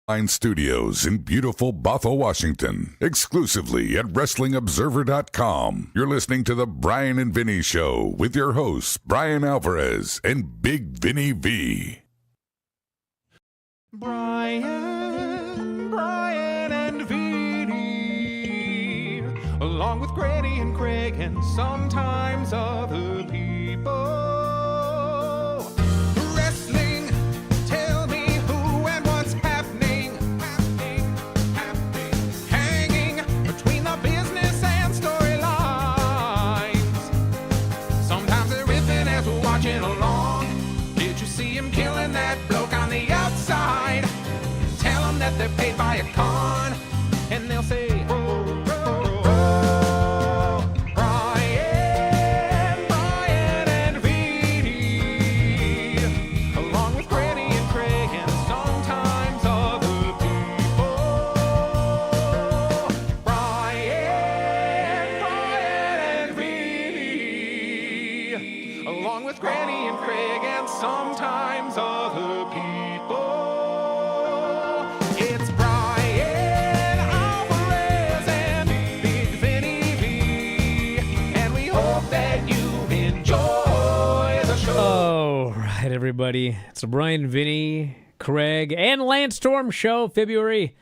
Studios in beautiful Bothell, Washington, exclusively at WrestlingObserver.com. You're listening to the Bryan and Vinny Show with your hosts, Brian Alvarez and Big Vinny V. Bryan and Vinny, along with Granny and Craig and sometimes other people. Wrestling, tell me who and what's happening. Hanging between the business and storylines. Sometimes they're riffing as we're watching along. Did you see him killing that bloke on the outside? Tell them that they're paid by a con, and they'll say, Bryan and Vinny, along with Granny and Craig and sometimes other people. Bryan and Vinny, along with Granny and Craig and sometimes other people. It's Bryan Alvarez and Big Vinny V, and we hope that you enjoy the show. All right, everybody. It's the Bryan, Vinny, Craig, and Lance Storm show, February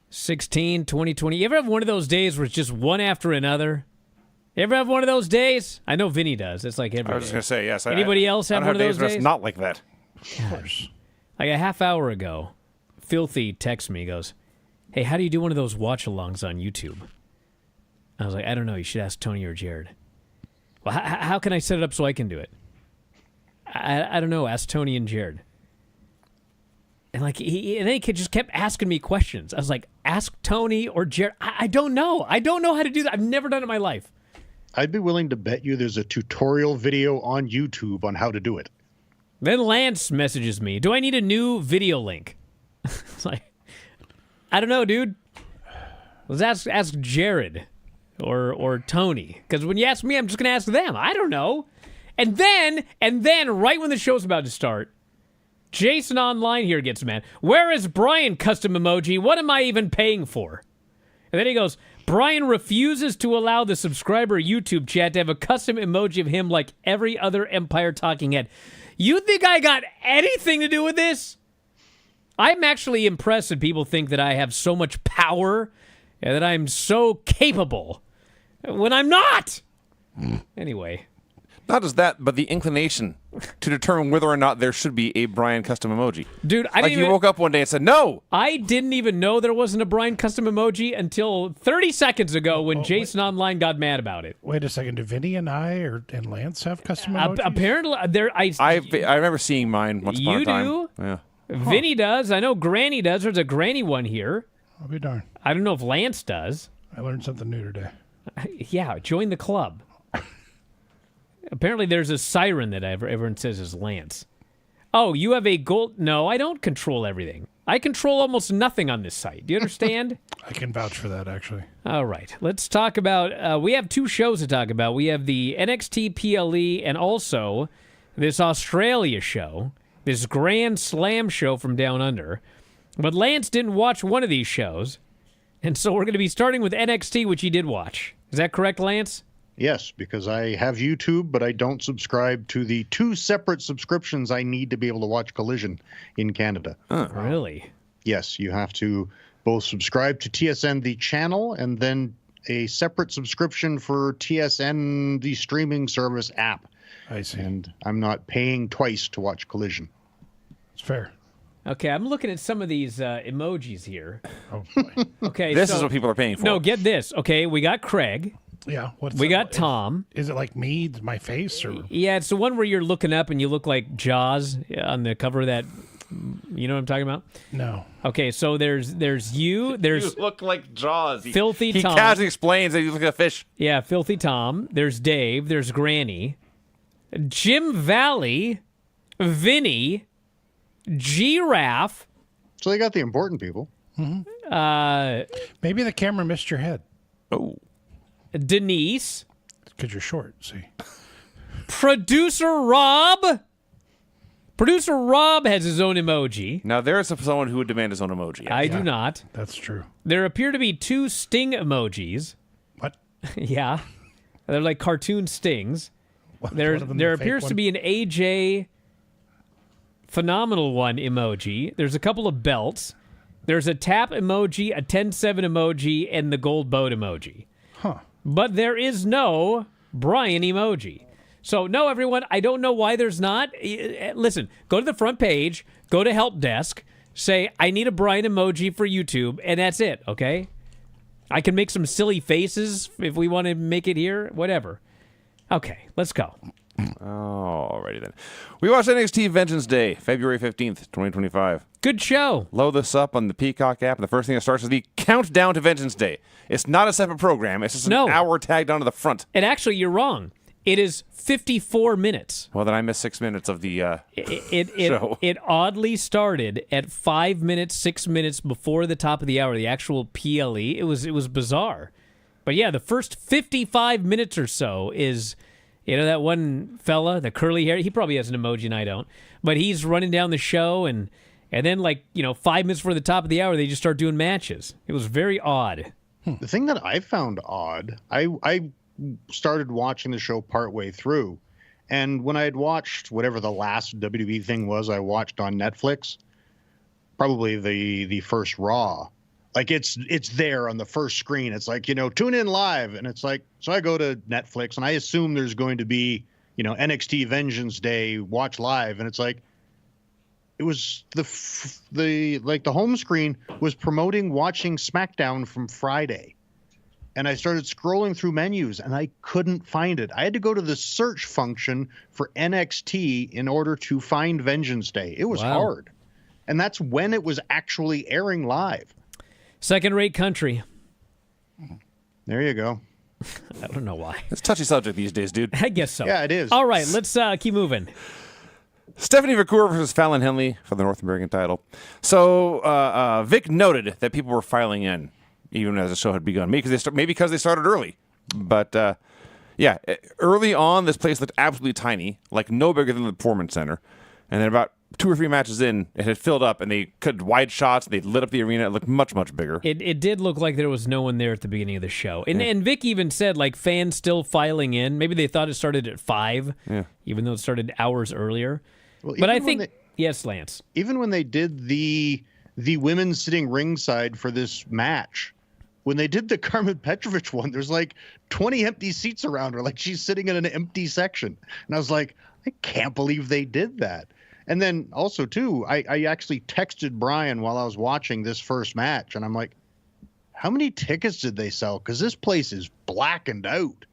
16, 2020. You ever have one of those days where it's just one after another? You ever have one of those days? I know Vinny does. It's like every I was just day. going to say, yes. Anybody else have one of those where it's days? not like that. Of course. Like a half hour ago, Filthy texts me, goes, hey, how do you do one of those watch-alongs on YouTube? I was like, I don't know. You should ask Tony or Jared. Well, how can I set it up so I can do it? I don't know. Ask Tony and Jared. And like and then he just kept asking me questions. I was like, ask Tony or Jared. I don't know. I don't know how to do that. I've never done it in my life. I'd be willing to bet you there's a tutorial video on YouTube on how to do it. Then Lance messages me, do I need a new video link? It's like, I don't know, dude. Let's ask Jared or Tony. Because when you ask me, I'm just going to ask them. I don't know. And then, right when the show's about to start, Jason online here gets mad. Where is Bryan custom emoji? What am I even paying for? And then he goes, Bryan refuses to allow the subscriber YouTube chat to have a custom emoji of him like every other Empire talking head. You think I got anything to do with this? I'm actually impressed that people think that I have so much power and that I'm so capable when I'm not. Anyway. Not just that, but the inclination to determine whether or not there should be a Bryan custom emoji. Dude, you woke up one day and said, no. I didn't even know there wasn't a Bryan custom emoji until 30 seconds ago when Jason Online got mad about it. Wait a second. Do Vinny and I and Lance have custom emojis? Apparently, I remember seeing mine once upon a time. You do? Yeah. Vinny does. I know Granny does. There's a Granny one here. I'll be darned. I don't know if Lance does. I learned something new today. Yeah, join the club. Apparently there's a siren that everyone says is Lance. Oh, you have a gold... No, I don't control everything. I control almost nothing on this site. Do you understand? I can vouch for that, actually. All right. Let's talk about... we have two shows to talk about. We have the NXT PLE and also this Australia show, this Grand Slam show from Down Under. But Lance didn't watch one of these shows, and so we're going to be starting with NXT, which he did watch. Is that correct, Lance? Yes, because I have YouTube, but I don't subscribe to the two separate subscriptions I need to be able to watch Collision in Canada. Really? Yes, you have to both subscribe to TSN, the channel, and then a separate subscription for TSN, the streaming service app. I see. And I'm not paying twice to watch Collision. It's fair. Okay, I'm looking at some of these emojis here. Oh, boy. Okay, This is what people are paying for. No, get this. Okay, we got Craig. Yeah. We got Tom. Is it like me, my face? Or Yeah, it's the one where you're looking up and you look like Jaws on the cover of that. You know what I'm talking about? No. Okay, so there's you. There's You look like Jaws. Filthy He Tom. casually explains that you look like a fish. Yeah, Filthy Tom. There's Dave. There's Granny. Jim Valley. Vinny. Giraffe. So they got the important people. Maybe the camera missed your head Oh. Producer Rob has his own emoji. Now, there is someone who would demand his own emoji. Yes. I do not. That's true. There appear to be 2 sting emojis. What? Yeah. They're like cartoon stings. There one of them the fake appears to one? be an AJ Phenomenal One emoji. There's a couple of belts. There's a tap emoji, a 10-7 emoji, and the gold boat emoji. Huh. But there is no Bryan emoji. So, no, everyone, I don't know why there's not. Listen, go to the front page, go to Help Desk, say, I need a Bryan emoji for YouTube, and that's it, okay? I can make some silly faces if we want to make it here, whatever. Okay, let's go. Alrighty then. We watched NXT Vengeance Day, February 15th, 2025. Good show. Load this up on the Peacock app, and the first thing that starts is the countdown to Vengeance Day. It's not a separate program. It's just an hour tagged onto the front. And actually, you're wrong. It is 54 minutes. Well, then I missed 6 minutes of the show. It oddly started at 5 minutes, 6 minutes before the top of the hour, the actual PLE. It was bizarre. But yeah, the first 55 minutes or so is, that one fella, the curly hair, he probably has an emoji and I don't. But he's running down the show and then 5 minutes before the top of the hour, they just start doing matches. It was very odd. The thing that I found odd, I started watching the show partway through, and when I had watched whatever the last WWE thing was I watched on Netflix, probably the first Raw, like it's there on the first screen. It's like, tune in live, and it's like, so I go to Netflix and I assume there's going to be, NXT Vengeance Day watch live, and it's like, it was the home screen was promoting watching SmackDown from Friday. And I started scrolling through menus, and I couldn't find it. I had to go to the search function for NXT in order to find Vengeance Day. It was hard. And that's when it was actually airing live. Second-rate country. There you go. I don't know why. It's a touchy subject these days, dude. I guess so. Yeah, it is. All right, let's keep moving. Stephanie Vacour versus Fallon Henley for the North American title. So Vic noted that people were filing in even as the show had begun. Maybe because they started early. But, early on, this place looked absolutely tiny, like no bigger than the Performance Center. And then about 2 or 3 matches in, it had filled up, and they cut wide shots. They lit up the arena. It looked much, much bigger. It did look like there was no one there at the beginning of the show. And Vic even said, fans still filing in. Maybe they thought it started at 5, even though it started hours earlier. Well, but I think, yes, Lance. Even when they did the women sitting ringside for this match, when they did the Carmen Petrovich one, there's 20 empty seats around her, like she's sitting in an empty section. And I was like, I can't believe they did that. And then also, too, I actually texted Brian while I was watching this first match, and I'm like, how many tickets did they sell? Because this place is blackened out.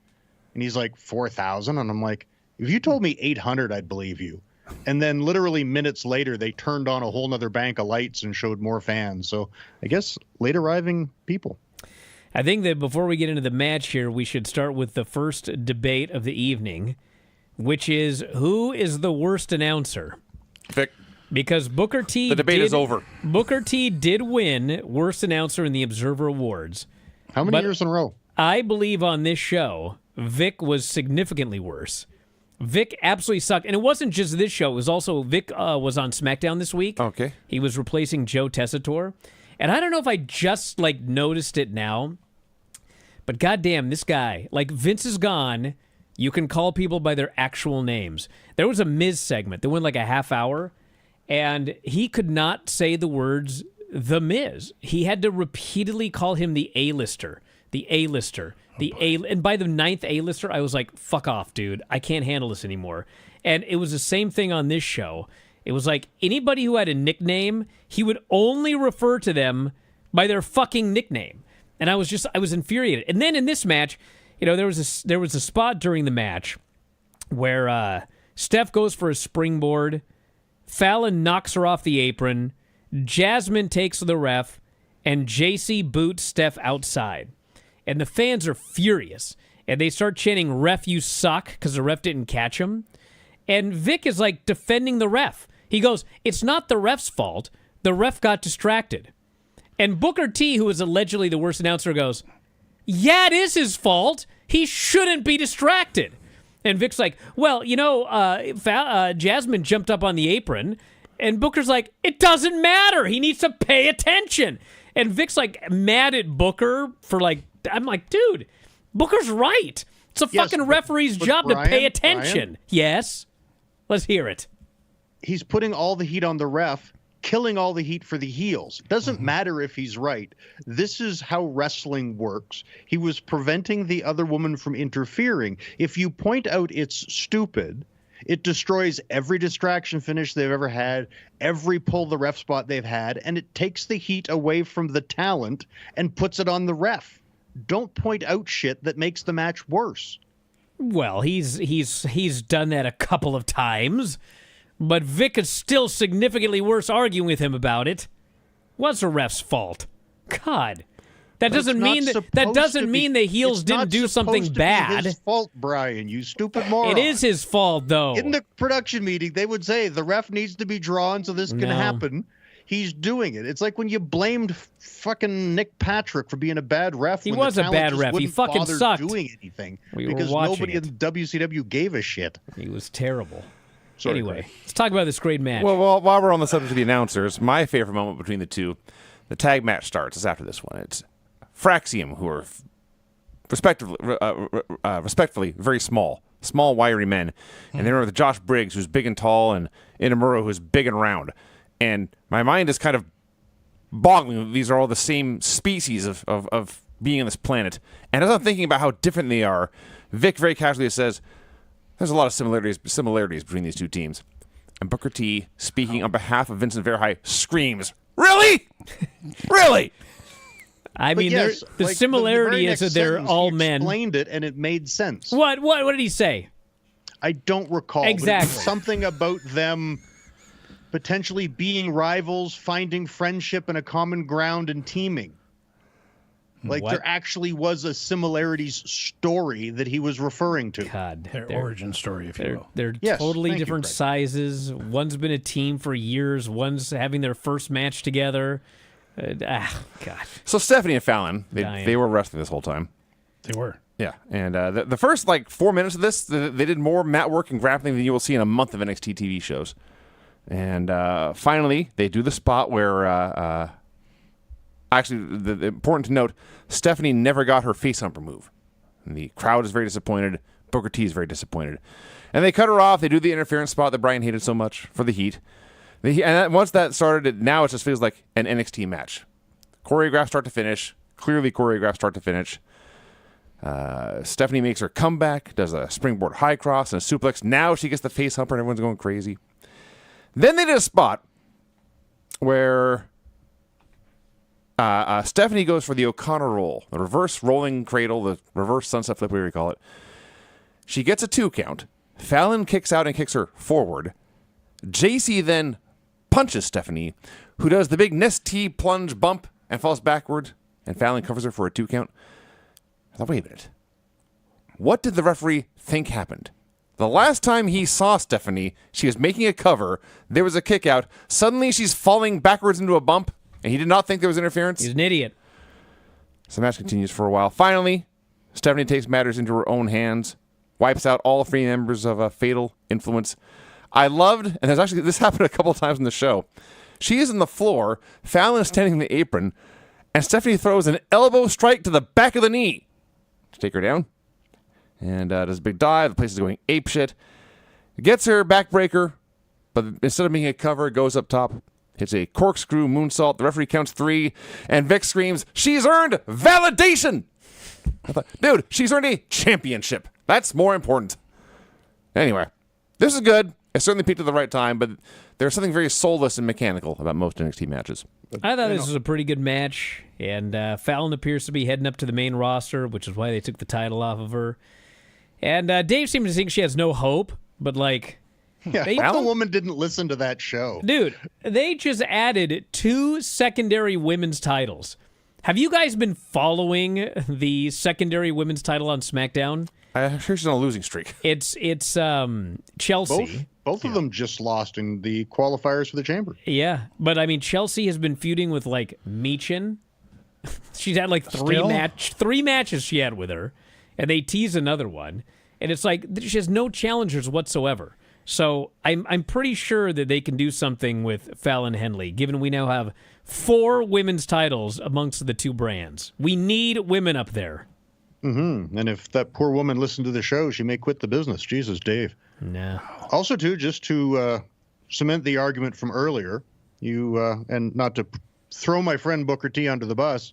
And he's like, 4,000. And I'm like, if you told me 800, I'd believe you. And then literally minutes later, they turned on a whole nother bank of lights and showed more fans. So I guess late arriving people. I think that before we get into the match here, we should start with the first debate of the evening, which is who is the worst announcer? Vic. Because Booker T. The debate is over. Booker T. did win worst announcer in the Observer Awards. How many years in a row? I believe on this show, Vic was significantly worse. Vic absolutely sucked. And it wasn't just this show. It was also, Vic was on SmackDown this week. Okay. He was replacing Joe Tessitore. And I don't know if I just, noticed it now, but goddamn, this guy, Vince is gone. You can call people by their actual names. There was a Miz segment that went a half hour, and he could not say the words The Miz. He had to repeatedly call him the A-lister, the A-lister, the A. And by the 9th A-lister, I was like, fuck off, dude. I can't handle this anymore. And it was the same thing on this show. It was anybody who had a nickname, he would only refer to them by their fucking nickname. And I was infuriated. And then in this match, there was a spot during the match where Steph goes for a springboard, Fallon knocks her off the apron, Jasmine takes the ref, and JC boots Steph outside. And the fans are furious. And they start chanting, "Ref, you suck," because the ref didn't catch him. And Vic is defending the ref. He goes, "It's not the ref's fault. The ref got distracted." And Booker T, who is allegedly the worst announcer, goes, "Yeah, it is his fault. He shouldn't be distracted." And Vic's like, well, Jasmine jumped up on the apron. And Booker's like, it doesn't matter. He needs to pay attention. And Vic's like mad at Booker for like, I'm like, dude, Booker's right. It's a fucking referee's job to pay attention. Brian, yes. Let's hear it. he's putting all the heat on the ref, killing all the heat for the heels. Doesn't matter if he's right. This is how wrestling works. He was preventing the other woman from interfering. If you point out it's stupid, it destroys every distraction finish they've ever had, every pull the ref spot they've had, and it takes the heat away from the talent and puts it on the ref. Don't point out shit that makes the match worse. Well, he's done that a couple of times, but Vic is still significantly worse arguing with him about it. What's the ref's fault? God. That doesn't mean the heels didn't do something bad. It's his fault, Brian, you stupid moron. It is his fault, though. In the production meeting, they would say the ref needs to be drawn so this can happen. He's doing it. It's like when you blamed fucking Nick Patrick for being a bad ref. He was a bad ref. He fucking sucked. Doing anything We were because watching nobody it. in WCW gave a shit. He was terrible. Sorry, Anyway, Greg. let's talk about this great match. Well, while we're on the subject of the announcers, my favorite moment between the two, the tag match starts. Is after this one. It's Fraxium, who are respectfully very small, wiry men, and they're with Josh Briggs, who's big and tall, and Inamura, who's big and round. And my mind is kind of boggling. These are all the same species of being on this planet. And as I'm thinking about how different they are, Vic very casually says, there's a lot of similarities between these two teams. And Booker T, speaking on behalf of Vincent Verhey, screams, "Really? Really?" I mean, yes, the like, similarity very is that next they're sentence, all he men. Explained it, and it made sense. What did he say? I don't recall. but it was Exactly. something about them potentially being rivals, finding friendship and a common ground, and teaming. Like What? there actually was a similarities story that he was referring to. God, Their origin story, if you will. They're Yes, totally thank you, different Craig. sizes. One's been a team for years. One's having their first match together. God. So Stephanie and Fallon, Dying. they were wrestling this whole time. They were. Yeah, and the first 4 minutes of this, they did more mat work and grappling than you will see in a month of NXT TV shows. And finally, they do the spot where, actually, the important to note, Stephanie never got her face humper move. And the crowd is very disappointed. Booker T is very disappointed. And they cut her off. They do the interference spot that Brian hated so much for the Heat. Once that started, now it just feels like an NXT match. Choreographed start to finish. Clearly choreographed start to finish. Stephanie makes her comeback, does a springboard high cross and a suplex. Now she gets the face humper and everyone's going crazy. Then they did a spot where Stephanie goes for the O'Connor roll, the reverse rolling cradle, the reverse sunset flip, whatever you call it. She gets a 2 count. Fallon kicks out and kicks her forward. JC then punches Stephanie, who does the big Nestea plunge bump and falls backward, and Fallon covers her for a 2 count. I thought, wait a minute. What did the referee think happened? The last time he saw Stephanie, she was making a cover, there was a kick out, suddenly she's falling backwards into a bump, and he did not think there was interference. He's an idiot. So the match continues for a while. Finally, Stephanie takes matters into her own hands, wipes out all 3 members of a Fatal Influence. I loved, and this happened a couple of times in the show. She is on the floor, Fallon is standing in the apron, and Stephanie throws an elbow strike to the back of the knee to take her down. And does a big dive. The place is going apeshit. Gets her backbreaker, but instead of making a cover, it goes up top. Hits a corkscrew moonsault. The referee counts 3, and Vic screams, "She's earned validation!" I thought, dude, she's earned a championship. That's more important. Anyway, this is good. It certainly peaked at the right time, but there's something very soulless and mechanical about most NXT matches. I thought this was a pretty good match, and Fallon appears to be heading up to the main roster, which is why they took the title off of her. And Dave seems to think she has no hope, but Yeah, the woman didn't listen to that show. dude, they just added 2 secondary women's titles. Have you guys been following the secondary women's title on SmackDown? I'm sure she's on a losing streak. It's Chelsea. Both of them just lost in the qualifiers for the Chamber. Yeah, but I mean, Chelsea has been feuding with Michin. She's had 3 Still? matches she had with her, and they tease another one. And it's like she has no challengers whatsoever. So I'm pretty sure that they can do something with Fallon Henley, given we now have 4 women's titles amongst the 2 brands. We need women up there. Mm-hmm. And if that poor woman listened to the show, she may quit the business. Jesus, Dave. No. Also, too, just to cement the argument from earlier, and not to throw my friend Booker T under the bus,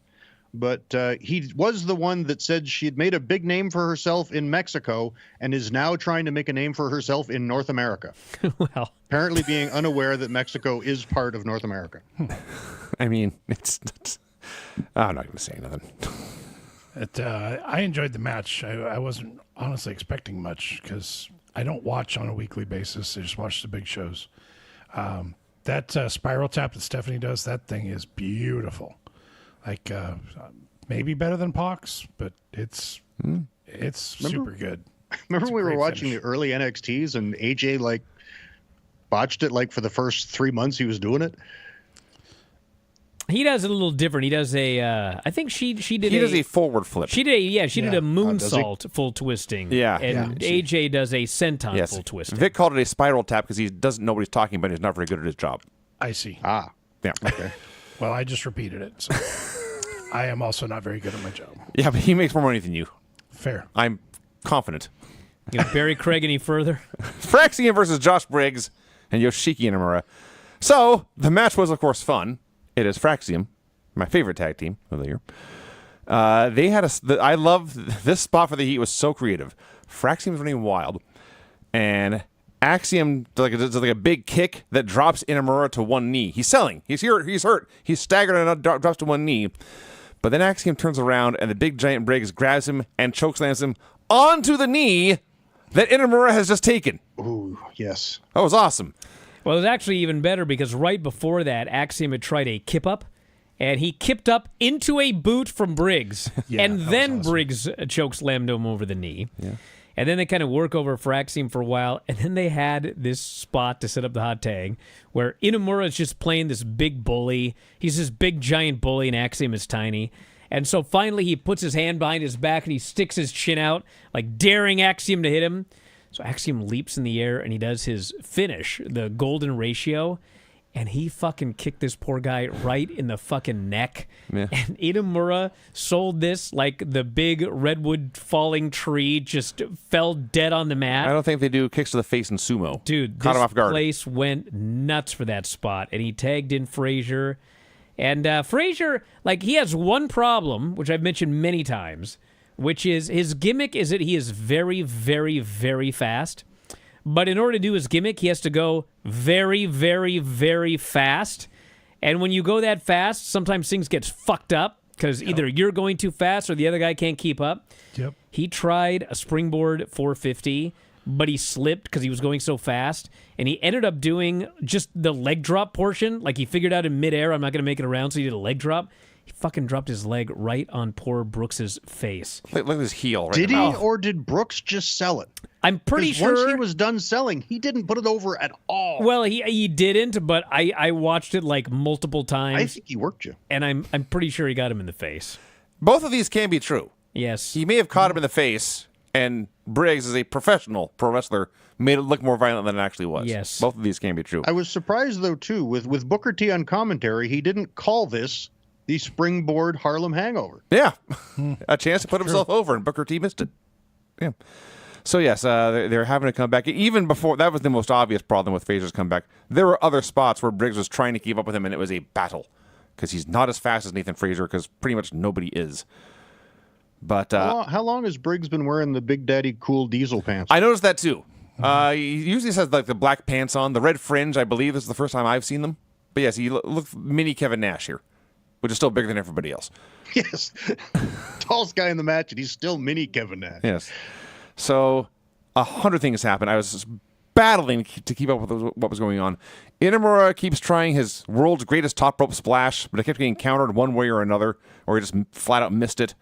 but he was the one that said she had made a big name for herself in Mexico and is now trying to make a name for herself in North America. Well, Apparently being unaware that Mexico is part of North America. I mean, I'm not going to say nothing. I enjoyed the match. I wasn't honestly expecting much because I don't watch on a weekly basis. I just watch the big shows. That spiral tap that Stephanie does, that thing is beautiful. Like maybe better than Pac's, but it's super good. Remember It's a we were great watching finish. the early NXTs and AJ like botched it like for the first 3 months he was doing it? he does it a little different. He does I think she did He does a forward flip. She did did a does he? moonsault full twisting. Yeah. And Yeah. AJ does a senton Yes. full twisting. Vic called it a spiral tap because he doesn't know what he's talking about. He's not very good at his job. I see. Ah, Yeah. okay. Well, I just repeated it. So I am also not very good at my job. Yeah, but he makes more money than you. Fair. I'm confident. You know, bury Craig any further? Fraxian versus Josh Briggs and Yoshiki Inamura. So, the match was, of course, fun. It is Fraxium, my favorite tag team of the year. They had I love this spot for the Heat was so creative. Fraxium's running wild, and Axiom does like a big kick that drops Inamura to one knee. He's selling. He's here. He's hurt. He's staggered and drops to one knee. But then Axiom turns around, and the big giant Briggs grabs him and chokeslams him onto the knee that Inamura has just taken. Ooh, yes. That was awesome. Well, it was actually even better because right before that, Axiom had tried a kip up, and he kipped up into a boot from Briggs, and that then was awesome. Briggs chokeslammed him over the knee. Yeah. And then they kind of work over for Axiom for a while, and then they had this spot to set up the hot tag where Inamura is just playing this big bully. He's this big giant bully, and Axiom is tiny. And so finally he puts his hand behind his back and he sticks his chin out, like daring Axiom to hit him. So Axiom leaps in the air and he does his finish, the golden ratio, and he fucking kicked this poor guy right in the fucking neck. Yeah. And Inamura sold this like the big redwood falling tree, just fell dead on the mat. I don't think they do kicks to the face in sumo. Dude, Caught this him off guard. place went nuts for that spot, and he tagged in Frazier. And Frazier, like, he has one problem, which I've mentioned many times, which is his gimmick is that he is very, very, very fast. But in order to do his gimmick, he has to go very, very, very fast. And when you go that fast, sometimes things get fucked up because either you're going too fast or the other guy can't keep up. Yep. He tried a springboard 450, but he slipped because he was going so fast, and he ended up doing just the leg drop portion. Like, he figured out in midair, I'm not going to make it around, so he did a leg drop. He fucking dropped his leg right on poor Brooks's face. Look at his heel. Right Did in the he, mouth. or did Brooks just sell it? I'm pretty 'Cause sure. once he was done selling, he didn't put it over at all. Well, he didn't, but I watched it like multiple times, I think he worked you. and I'm pretty sure he got him in the face. Both of these can be true. Yes. He may have caught him in the face, and Briggs, as a professional pro wrestler, made it look more violent than it actually was. Yes. Both of these can be true. I was surprised, though, too, with Booker T on commentary, he didn't call this the springboard Harlem Hangover. Yeah. A chance to put himself over, and Booker T missed it. Yeah. So, yes, they're having to come back. Even before, that was the most obvious problem with Frazier's comeback. There were other spots where Briggs was trying to keep up with him, and it was a battle. Because he's not as fast as Nathan Frazier, because pretty much nobody is. But How long has Briggs been wearing the Big Daddy Cool Diesel pants? I noticed that, too. He usually has, like, the black pants on. The red fringe, I believe, is the first time I've seen them. But, yes, he looks mini Kevin Nash here, which is still bigger than everybody else. Yes. Tallest guy in the match, and he's still mini Kevin Nash. Yes. So 100 things happened. I was just battling to keep up with what was going on. Inamura keeps trying his world's greatest top rope splash, but it kept getting countered one way or another, or he just flat out missed it.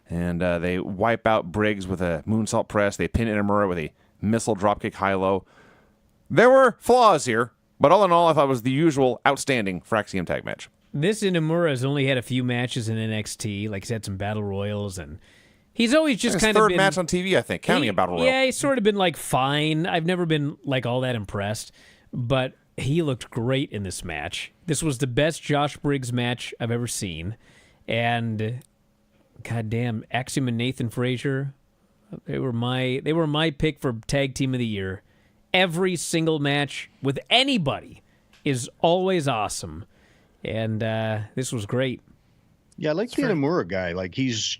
And they wipe out Briggs with a moonsault press. They pin Inamura with a missile dropkick high-low. There were flaws here, but all in all, I thought it was the usual outstanding Fraxium tag match. This Inamura has only had a few matches in NXT. Like, he's had some battle royals, and He's always just His kind of third been, match on TV, I think, counting a Battle Royal. Yeah, he's sort of been like fine. I've never been like all that impressed, but he looked great in this match. This was the best Josh Briggs match I've ever seen, and goddamn, Axiom and Nathan Frazier, they were my pick for tag team of the year. Every single match with anybody is always awesome, and this was great. Yeah, I like the Inamura guy. Like he's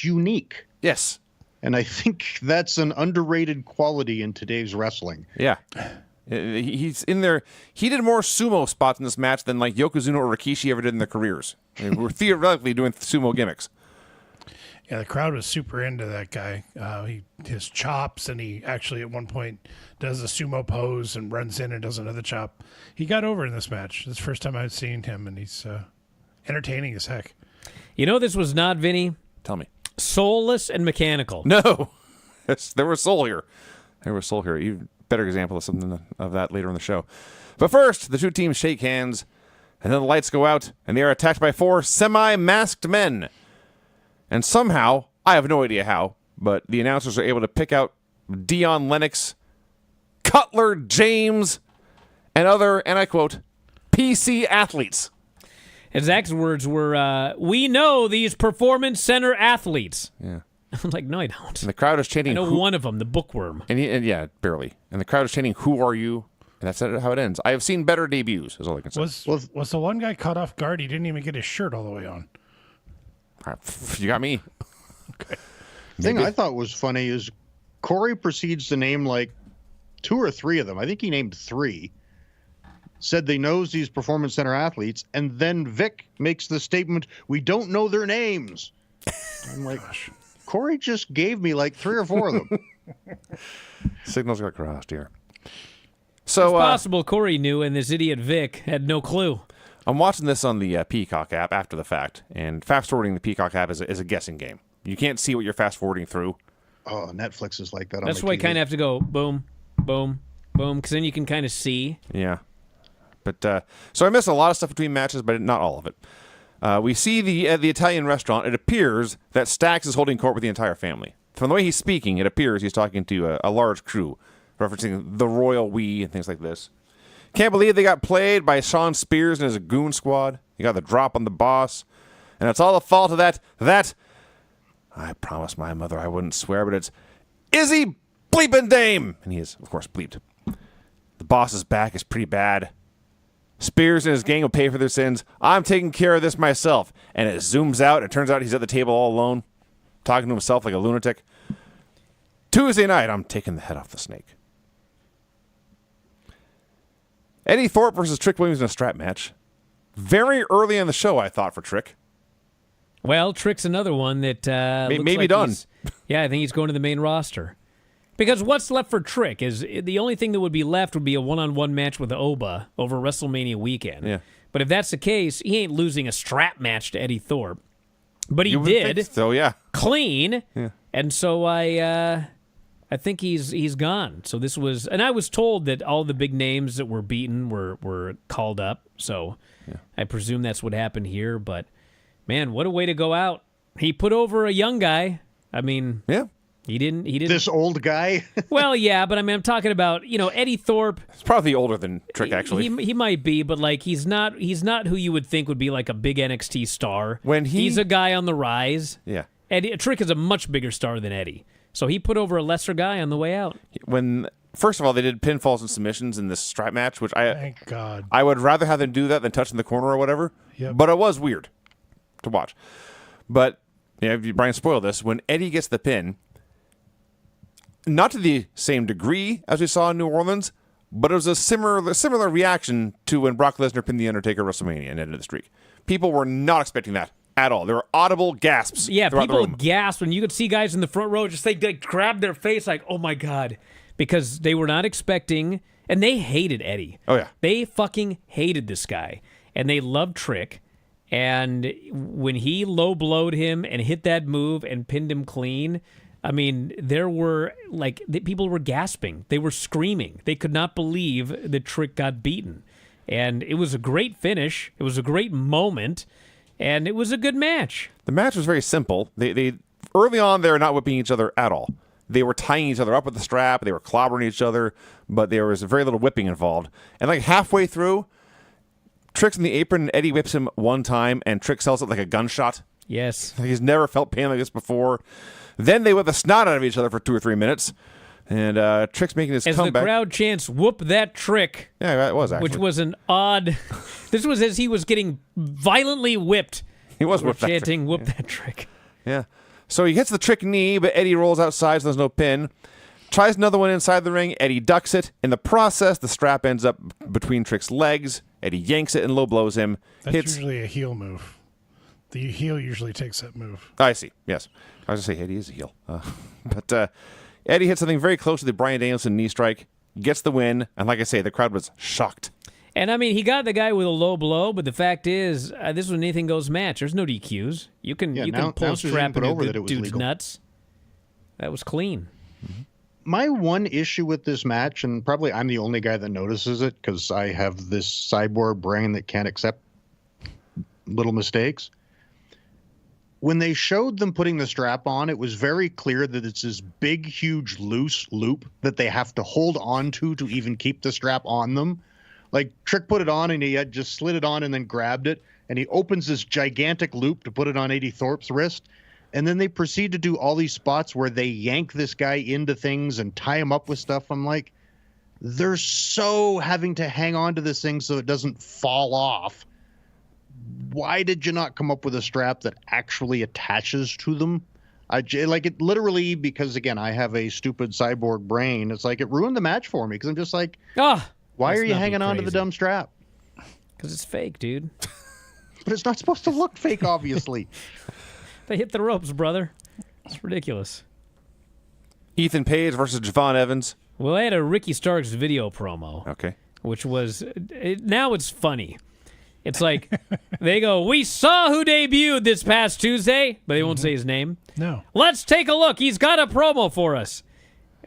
unique. Yes. And I think that's an underrated quality in today's wrestling. Yeah. He's in there. He did more sumo spots in this match than like Yokozuna or Rikishi ever did in their careers. I mean, we're theoretically doing sumo gimmicks. Yeah, the crowd was super into that guy. His chops, and he actually at one point does a sumo pose and runs in and does another chop. He got over in this match. It's the first time I've seen him, and he's entertaining as heck. You know, this was not, Vinny, Tell me. soulless and mechanical. No. Yes, there was soul here. There was soul here. Even better example of something of that later in the show. But first, the two teams shake hands, and then the lights go out, and they are attacked by 4 semi-masked men. And somehow, I have no idea how, but the announcers are able to pick out Dion Lennox, Cutler James, and other, and I quote, PC athletes. And Zach's words were, we know these performance center athletes. Yeah. I'm like, no, I don't. And the crowd is chanting, I know one of them, the bookworm. and yeah, barely. And the crowd is chanting, "Who are you?" And that's how it ends. I have seen better debuts, is all I can say. Was the one guy caught off guard? He didn't even get his shirt all the way on. All right, you got me. Thing I thought was funny is Corey proceeds to name like 2 or 3 of them. I think he named 3. Said they knows these performance center athletes, and then Vic makes the statement, "We don't know their names." I'm like, Corey just gave me like 3 or 4 of them. Signals got crossed here. It's So possible Corey knew, and this idiot Vic had no clue. I'm watching this on the Peacock app after the fact, and fast-forwarding the Peacock app is a guessing game. You can't see what you're fast-forwarding through. Oh, Netflix is like that. That's on why my you TV. kind of have to go boom, boom, boom, because then you can kind of see. Yeah. But so I missed a lot of stuff between matches, but not all of it. We see the Italian restaurant. It appears that Stax is holding court with the entire family. From the way he's speaking, it appears he's talking to a large crew, referencing the royal we and things like this. Can't believe they got played by Sean Spears and his goon squad. He got the drop on the boss. And it's all the fault of that. I promised my mother I wouldn't swear, but it's Izzy bleeping Dame. And he is, of course, bleeped. The boss's back is pretty bad. Spears and his gang will pay for their sins. I'm taking care of this myself. And it zooms out. It turns out he's at the table all alone, talking to himself like a lunatic. Tuesday night, I'm taking the head off the snake. Eddie Thorpe versus Trick Williams in a strap match. Very early in the show, I thought, for Trick. Well, Trick's another one that looks Maybe like done. Yeah, I think he's going to the main roster. Because what's left for Trick is the only thing that would be left would be a one-on-one match with Oba over WrestleMania weekend. Yeah. But if that's the case, he ain't losing a strap match to Eddie Thorpe. But he You would did think so, yeah. clean, Yeah. and so I think he's gone. So this was, and I was told that all the big names that were beaten were called up. So I presume that's what happened here. But man, what a way to go out! He put over a young guy. I mean, Yeah. he didn't. This old guy. Well, yeah, but I mean, I'm talking about Eddie Thorpe. He's probably older than Trick, actually. He might be, but like he's not who you would think would be like a big NXT star. When he's a guy on the rise. Yeah. Trick is a much bigger star than Eddie. So he put over a lesser guy on the way out. First of all, they did pinfalls and submissions in this strap match, which Thank God. I would rather have them do that than touch in the corner or whatever. Yep. But it was weird to watch. But Brian spoiled this. When Eddie gets the pin, not to the same degree as we saw in New Orleans, but it was a similar reaction to when Brock Lesnar pinned The Undertaker at WrestleMania and ended the streak. People were not expecting that at all. There were audible gasps. Yeah, throughout the people room. gasped when you could see guys in the front row just they grabbed their face like, oh my God, because they were not expecting, and they hated Eddie. Oh, yeah. They fucking hated this guy, and they loved Trick. And when he low-blowed him and hit that move and pinned him clean, I mean, there were, people were gasping. They were screaming. They could not believe that Trick got beaten. And it was a great finish. It was a great moment. And it was a good match. The match was very simple. They early on, they were not whipping each other at all. They were tying each other up with the strap. They were clobbering each other, but there was very little whipping involved. And like halfway through, Trick's in the apron, and Eddie whips him one time, and Trick sells it like a gunshot. Yes. He's never felt pain like this before. Then they whip the snot out of each other for 2 or 3 minutes. And Trick's making his As comeback. the crowd chants, "Whoop that Trick," Yeah, it was actually. which was an odd. This was as he was getting violently whipped. He was They were whipped that Trick. chanting, "Whoop that Trick." Yeah. So he hits the Trick knee, but Eddie rolls outside, so there's no pin. Tries another one inside the ring. Eddie ducks it. In the process, the strap ends up between Trick's legs. Eddie yanks it and low blows him. That's Hits. usually a heel move. The heel usually takes that move. I see. Yes. I was going to say Eddie is a heel. But Eddie hits something very close to the Bryan Danielson knee strike, gets the win, and like I say, the crowd was shocked. And I mean, he got the guy with a low blow, but the fact is, this was an anything goes match. There's no DQs. You can pull a announcers even strap put into over the that it was dude's legal. nuts. That was clean. My one issue with this match, and probably I'm the only guy that notices it because I have this cyborg brain that can't accept little mistakes. When they showed them putting the strap on, it was very clear that it's this big, huge, loose loop that they have to hold on to even keep the strap on them. Like, Trick put it on, and he had just slid it on and then grabbed it, and he opens this gigantic loop to put it on Eddie Thorpe's wrist. And then they proceed to do all these spots where they yank this guy into things and tie him up with stuff. I'm like, they're so having to hang on to this thing so it doesn't fall off. Why did you not come up with a strap that actually attaches to them? Like it literally, because again, I have a stupid cyborg brain. It's like it ruined the match for me because I'm just like, why let's are you not be hanging on to the crazy. dumb strap? Because it's fake, dude. But it's not supposed to look fake, obviously. They hit the ropes, brother. It's ridiculous. Ethan Page versus Javon Evans. Well, I had a Ricky Starks video promo, Okay. which was now it's funny. It's like they go, "We saw who debuted this past Tuesday," but they won't say his name. No. Let's take a look. He's got a promo for us.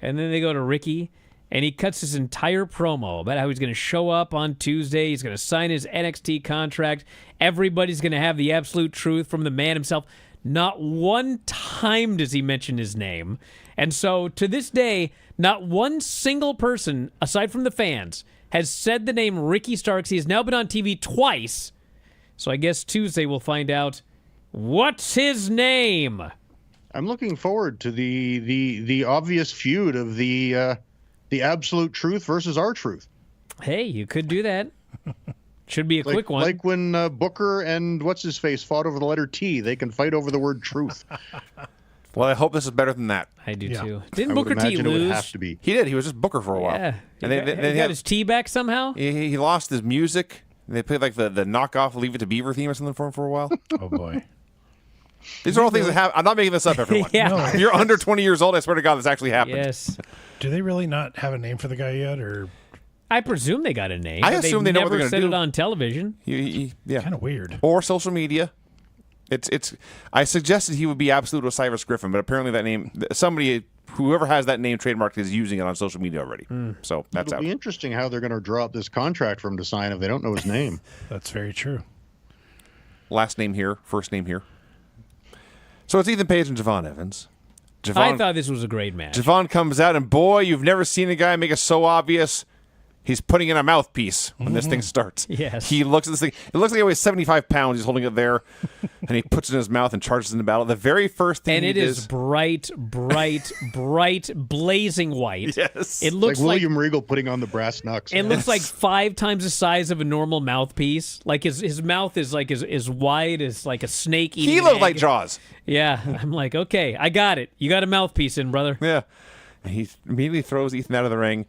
And then they go to Ricky, and he cuts his entire promo about how he's going to show up on Tuesday. He's going to sign his NXT contract. Everybody's going to have the absolute truth from the man himself. Not one time does he mention his name. And so to this day, not one single person, aside from the fans, has said the name Ricky Starks. He has now been on TV twice. So I guess Tuesday we'll find out what's his name. I'm looking forward to the obvious feud of the absolute truth versus our truth. Hey, you could do that. Should be a quick one. Like when Booker and what's his face fought over the letter T. They can fight over the word truth. Well, I hope this is better than that. I do Yeah. too. Didn't I would Booker T imagine it would lose? have to be. He did. He was just Booker for a while. Yeah. And He they got had- his tea back somehow? he lost his music. They played like the knockoff Leave It to Beaver theme or something for him for a while. Oh, boy. These are all things that happen. I'm not making this up, everyone. Yeah. If you're under 20 years old, I swear to God, this actually happened. Yes. Do they really not have a name for the guy yet? Or I presume they got a name. I but assume they've they know what never they're said gonna it do. on television. Yeah. kind of weird? Or social media. It's. I suggested he would be Absolute Osiris Griffin, but apparently that name, whoever has that name trademarked is using it on social media already. So that's It'll out. be interesting how they're going to draw up this contract for him to sign if they don't know his name. That's very true. Last name here, first name here. So it's Ethan Page and Javon Evans. I thought this was a great match. Javon comes out, and boy, you've never seen a guy make it so obvious. He's putting in a mouthpiece when this thing starts. Yes. He looks at this thing. It looks like he weighs 75 pounds. He's holding it there, and he puts it in his mouth and charges into battle. The very first thing And he it is bright, blazing white. Yes. It Like looks like William Regal putting on the brass knucks. it looks like 5 times the size of a normal mouthpiece. Like his mouth is like as wide as like a snake eating. He an looked egg. like Jaws. Yeah, I'm like, okay, I got it. You got a mouthpiece in, brother. Yeah. And he immediately throws Ethan out of the ring,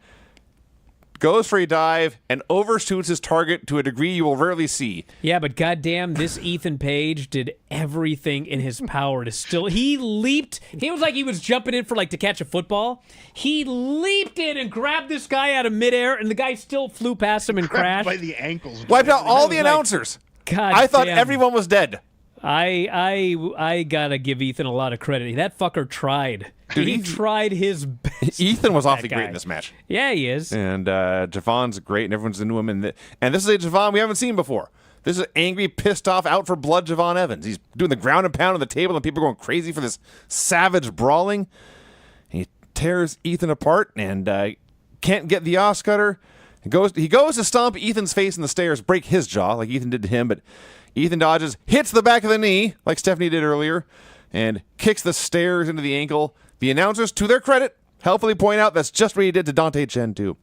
goes for a dive, and overshoots his target to a degree you will rarely see. Yeah, but goddamn, this Ethan Page did everything in his power to still. He leaped. He was like he was jumping in for like to catch a football. He leaped in and grabbed this guy out of midair, and the guy still flew past him and crashed. by the ankles. Wiped out all the like, announcers. God, I thought damn. everyone was dead. I gotta give Ethan a lot of credit. That fucker tried. Dude, he Ethan- tried his best. Ethan was That awfully great guy. in this match. Yeah, he is. And Javon's great, and everyone's into him. And this is a Javon we haven't seen before. This is angry, pissed off, out for blood Javon Evans. He's doing the ground and pound on the table, and people are going crazy for this savage brawling. He tears Ethan apart and can't get the Oscutter. He goes to stomp Ethan's face in the stairs, break his jaw like Ethan did to him, but Ethan dodges, hits the back of the knee like Stephanie did earlier, and kicks the stairs into the ankle. The announcers, to their credit, helpfully point out that's just what he did to Dante Chen too.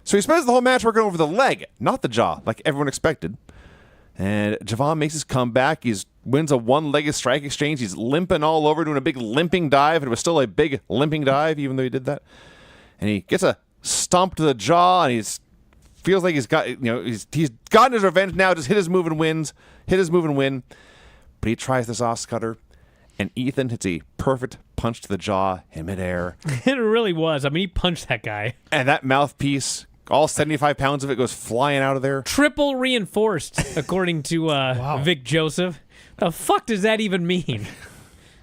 So he spends the whole match working over the leg, not the jaw, like everyone expected. And Javon makes his comeback. He wins a one-legged strike exchange. He's limping all over, doing a big limping dive. And it was still a big limping dive, even though he did that. And he gets a stomp to the jaw, and he feels like he's gotten his revenge now. Just hit his move and win. But he tries this Oscutter, and Ethan hits a perfect punch to the jaw in midair. It really was. I mean, he punched that guy. And that mouthpiece, all 75 pounds of it, goes flying out of there. Triple reinforced, according to Vic Joseph. The fuck does that even mean?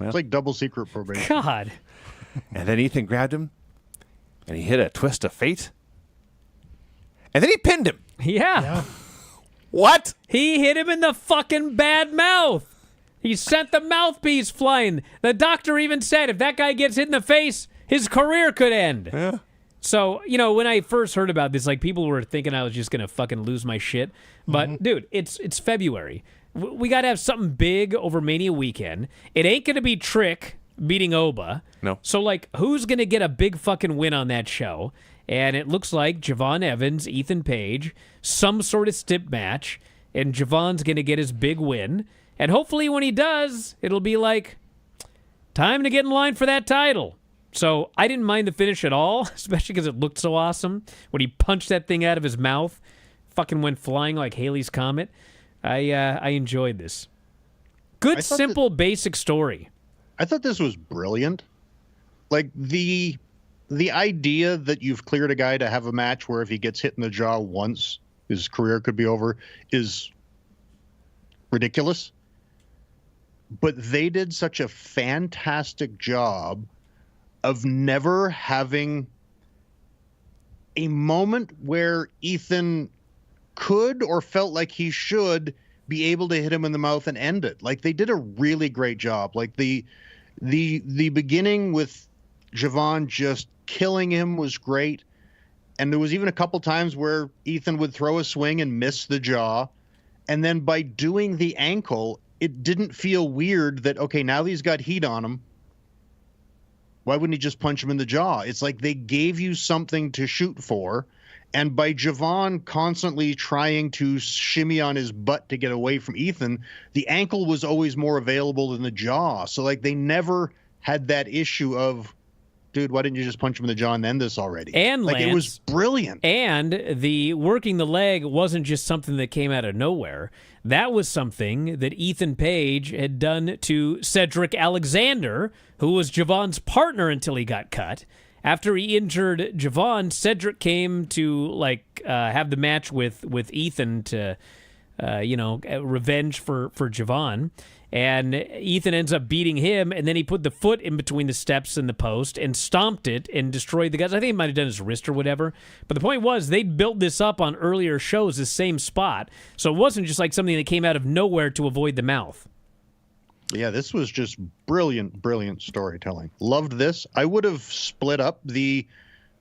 It's like double secret probation. God. And then Ethan grabbed him, and he hit a twist of fate. And then he pinned him. Yeah. What? He hit him in the fucking bad mouth. He sent the mouthpiece flying. The doctor even said if that guy gets hit in the face, his career could end. Yeah. So, when I first heard about this, like, people were thinking I was just going to fucking lose my shit. But, dude, it's February. We got to have something big over Mania weekend. It ain't going to be Trick beating Oba. No. So, like, who's going to get a big fucking win on that show? And it looks like Javon Evans, Ethan Page, some sort of stip match, and Javon's going to get his big win. And hopefully when he does, it'll be like, time to get in line for that title. So I didn't mind the finish at all, especially because it looked so awesome. When he punched that thing out of his mouth, fucking went flying like Halley's Comet. I enjoyed this. Good, simple, basic story. I thought this was brilliant. Like, the idea that you've cleared a guy to have a match where if he gets hit in the jaw once, his career could be over is ridiculous. But they did such a fantastic job of never having a moment where Ethan could or felt like he should be able to hit him in the mouth and end it. Like, they did a really great job. Like, the beginning with Javon just killing him was great. And there was even a couple times where Ethan would throw a swing and miss the jaw. And then by doing the ankle, it didn't feel weird that, okay, now he's got heat on him. Why wouldn't he just punch him in the jaw? It's like they gave you something to shoot for. And by Javon constantly trying to shimmy on his butt to get away from Ethan, the ankle was always more available than the jaw. So, like, they never had that issue of, dude, why didn't you just punch him in the jaw and end this already? And like, Lance, it was brilliant. And the working the leg wasn't just something that came out of nowhere. That was something that Ethan Page had done to Cedric Alexander, who was Javon's partner until he got cut. After he injured Javon, Cedric came to have the match with Ethan to, revenge for Javon. And Ethan ends up beating him, and then he put the foot in between the steps and the post and stomped it and destroyed the guys. I think he might have done his wrist or whatever. But the point was, they built this up on earlier shows, the same spot. So it wasn't just like something that came out of nowhere to avoid the mouth. Yeah, this was just brilliant, brilliant storytelling. Loved this. I would have split up the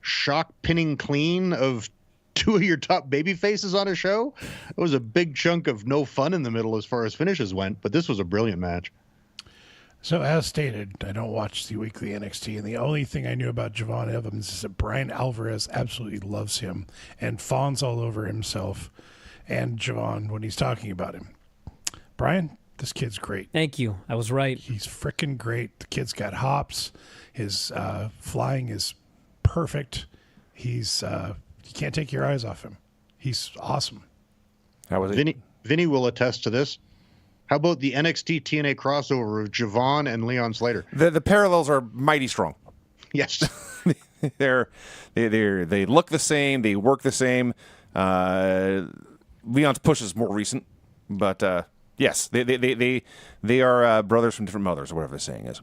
shock pinning clean of two of your top baby faces on a show. It was a big chunk of no fun in the middle as far as finishes went, but this was a brilliant match. So as stated, I don't watch the weekly NXT, and the only thing I knew about Javon Evans is that Brian Alvarez absolutely loves him and fawns all over himself and Javon when he's talking about him. Brian, this kid's great. Thank you. I was right. He's freaking great. The kid's got hops. His flying is perfect. He's you can't take your eyes off him. He's awesome. How was it? Vinny will attest to this. How about the NXT TNA crossover of Javon and Leon Slater? The parallels are mighty strong. Yes. they look the same. They work the same. Leon's push is more recent, but yes, they are brothers from different mothers, or whatever the saying is.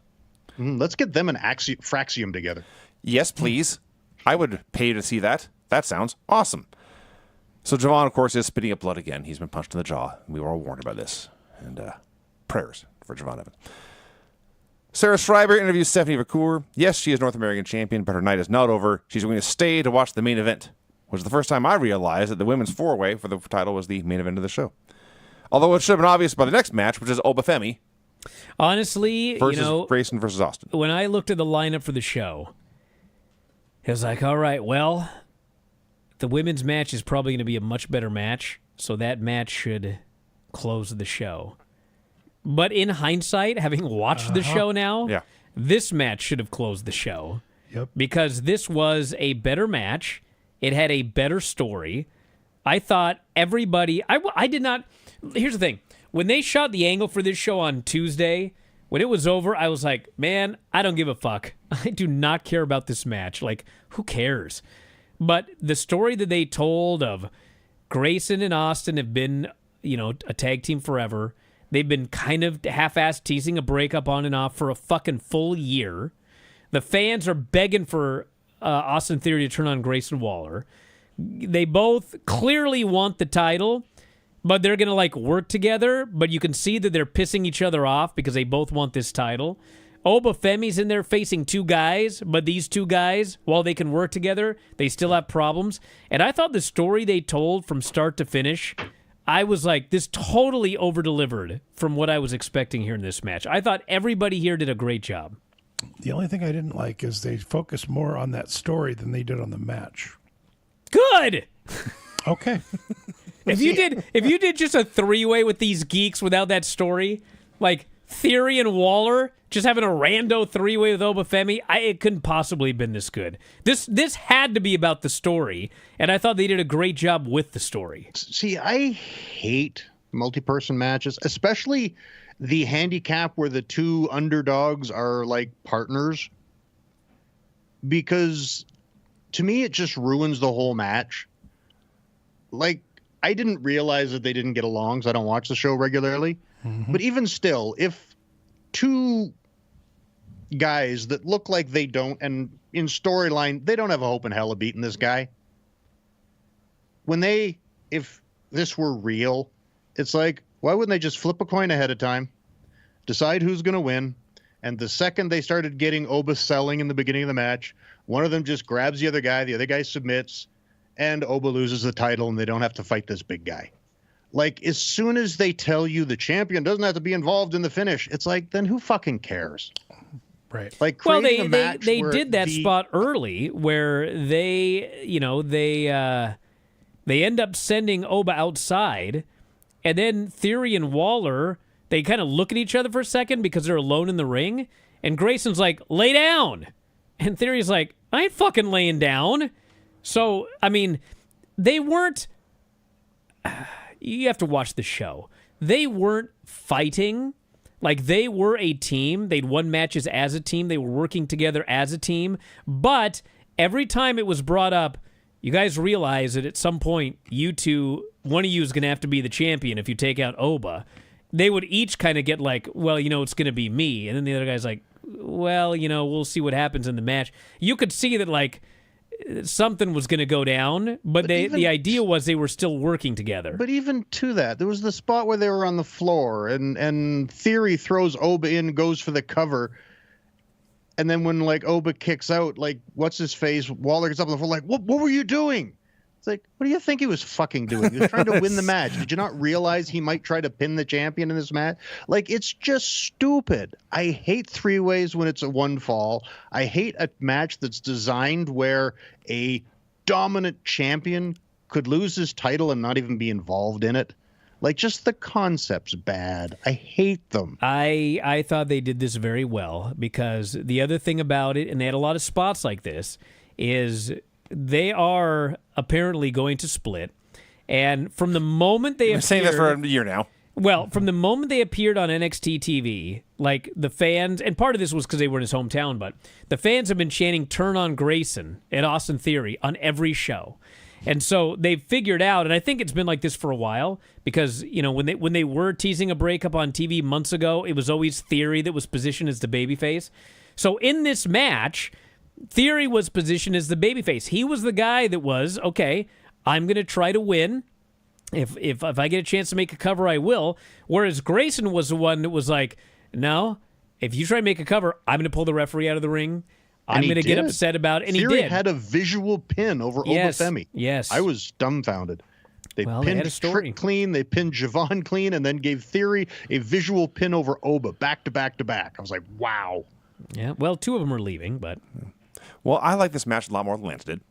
Let's get them and Fraxium together. Yes, please. I would pay to see that. That sounds awesome. So Javon, of course, is spitting up blood again. He's been punched in the jaw. We were all warned about this. And prayers for Javon Evans. Sarah Schreiber interviews Stephanie Vacour. Yes, she is North American champion, but her night is not over. She's going to stay to watch the main event, which is the first time I realized that the women's four-way for the title was the main event of the show. Although it should have been obvious by the next match, which is Obafemi Honestly, versus Grayson versus Austin. When I looked at the lineup for the show, it was like, all right, well, the women's match is probably going to be a much better match, so that match should close the show. But in hindsight, having watched the show now, this match should have closed the show. Yep. Because this was a better match. It had a better story. I thought everybody... I did not... Here's the thing. When they shot the angle for this show on Tuesday, when it was over, I was like, man, I don't give a fuck. I do not care about this match. Like, who cares? But the story that they told of Grayson and Austin have been, a tag team forever. They've been kind of half-assed teasing a breakup on and off for a fucking full year. The fans are begging for Austin Theory to turn on Grayson Waller. They both clearly want the title, but they're going to, work together. But you can see that they're pissing each other off because they both want this title. Obafemi's in there facing two guys, but these two guys, while they can work together, they still have problems. And I thought the story they told from start to finish... I was like, this totally over-delivered from what I was expecting here in this match. I thought everybody here did a great job. The only thing I didn't like is they focused more on that story than they did on the match. Good! Okay. If you did just a three-way with these geeks without that story, like Theory and Waller just having a rando three-way with Obafemi, it couldn't possibly have been this good. This had to be about the story, and I thought they did a great job with the story. See, I hate multi-person matches, especially the handicap where the two underdogs are like partners, because to me it just ruins the whole match. Like, I didn't realize that they didn't get along, so I don't watch the show regularly. Mm-hmm. But even still, if two guys that look like they don't, and in storyline, they don't have a hope in hell of beating this guy. If this were real, it's like, why wouldn't they just flip a coin ahead of time, decide who's going to win, and the second they started getting Oba selling in the beginning of the match, one of them just grabs the other guy submits, and Oba loses the title, and they don't have to fight this big guy. Like, as soon as they tell you the champion doesn't have to be involved in the finish, it's like, then who fucking cares? Right. Like, well, they did that spot early where they end up sending Oba outside, and then Theory and Waller, they kind of look at each other for a second because they're alone in the ring, and Grayson's like, lay down. And Theory's like, I ain't fucking laying down. So, I mean, they weren't... You have to watch the show. They weren't fighting. Like, they were a team. They'd won matches as a team. They were working together as a team. But every time it was brought up, you guys realize that at some point, you two, one of you is going to have to be the champion if you take out Oba. They would each kind of get like, well, it's going to be me. And then the other guy's like, well, we'll see what happens in the match. You could see that, like, something was going to go down, but the idea was they were still working together. But even to that, there was the spot where they were on the floor, and Theory throws Oba in, goes for the cover, and then when Oba kicks out, what's his face? Waller gets up on the floor, like, what were you doing? It's like, what do you think he was fucking doing? He was trying to win the match. Did you not realize he might try to pin the champion in this match? Like, it's just stupid. I hate three-ways when it's a one fall. I hate a match that's designed where a dominant champion could lose his title and not even be involved in it. Like, just the concept's bad. I hate them. I thought they did this very well, because the other thing about it, and they had a lot of spots like this, is they are apparently going to split. And from the moment they appeared... saying that for a year now. Well, from the moment they appeared on NXT TV, like, the fans, and part of this was because they were in his hometown, but the fans have been chanting "Turn on Grayson" and Austin Theory on every show. And so they've figured out, and I think it's been like this for a while, because, when they were teasing a breakup on TV months ago, it was always Theory that was positioned as the babyface. So in this match, Theory was positioned as the babyface. He was the guy that was, okay, I'm going to try to win. If I get a chance to make a cover, I will. Whereas Grayson was the one that was like, no, if you try to make a cover, I'm going to pull the referee out of the ring. I'm going to get upset about it. And Theory he did. had a visual pin over Obafemi. Yes. I was dumbfounded. They Well, they pinned had a story. Trick clean, they pinned Javon clean, and then gave Theory a visual pin over Oba back to back to back. I was like, wow. Yeah, well, two of them are leaving, but Well, I like this match a lot more than Lance did.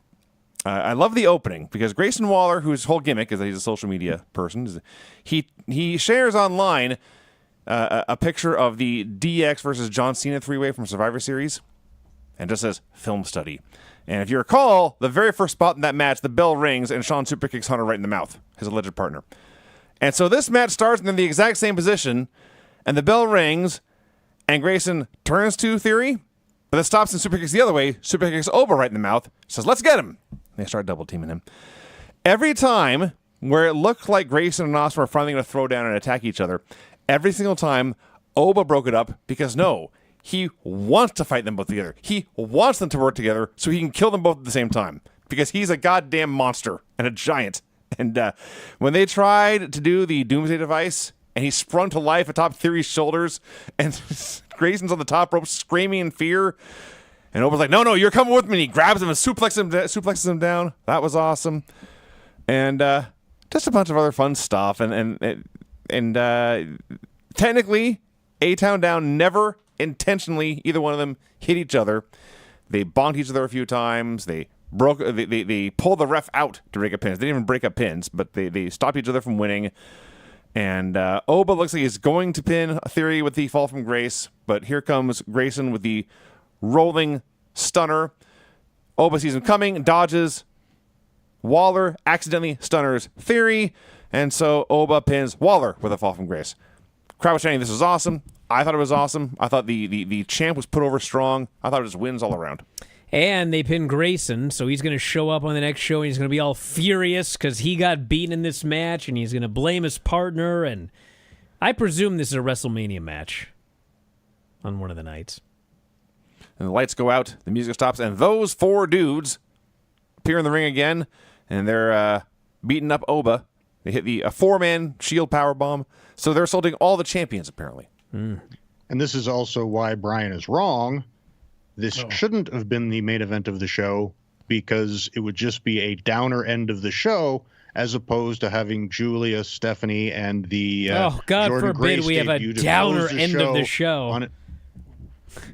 I love the opening because Grayson Waller, whose whole gimmick is that he's a social media person, he shares online a picture of the DX versus John Cena three-way from Survivor Series, and just says film study. And if you recall, the very first spot in that match, the bell rings and Sean super kicks Hunter right in the mouth, his alleged partner. And so this match starts in the exact same position, and the bell rings, and Grayson turns to Theory, but then stops and super kicks the other way, super kicks Oba right in the mouth, says, let's get him. They start double teaming him. Every time where it looked like Grayson and Austin were finally going to throw down and attack each other, every single time, Oba broke it up because no, he wants to fight them both together. He wants them to work together so he can kill them both at the same time because he's a goddamn monster and a giant. And when they tried to do the Doomsday Device and he sprung to life atop Theory's shoulders and Grayson's on the top rope screaming in fear, and Oba's like, no, you're coming with me. And he grabs him and suplexes him down. That was awesome. And just a bunch of other fun stuff. And technically, A-Town Down never intentionally, either one of them, hit each other. They bonked each other a few times. They pulled the ref out to break up pins. They didn't even break up pins, but they stopped each other from winning. And Oba looks like he's going to pin Theory with the fall from grace, but here comes Grayson with the rolling stunner. Oba sees him coming, dodges. Waller accidentally stunners Theory, and so Oba pins Waller with a fall from grace. Crowd was chanting, this was awesome. I thought it was awesome. I thought the champ was put over strong. I thought it was wins all around. And they pin Grayson, so he's going to show up on the next show, and he's going to be all furious because he got beaten in this match, and he's going to blame his partner, and I presume this is a WrestleMania match on one of the nights. And the lights go out, the music stops, and those four dudes appear in the ring again, and they're beating up Oba. They hit a four-man shield powerbomb, so they're assaulting all the champions, apparently. And this is also why Bryan is wrong. This shouldn't have been the main event of the show because it would just be a downer end of the show as opposed to having Julia, Stephanie, and the God Jordan forbid Grace we have a debut to downer close the end of the show. on it.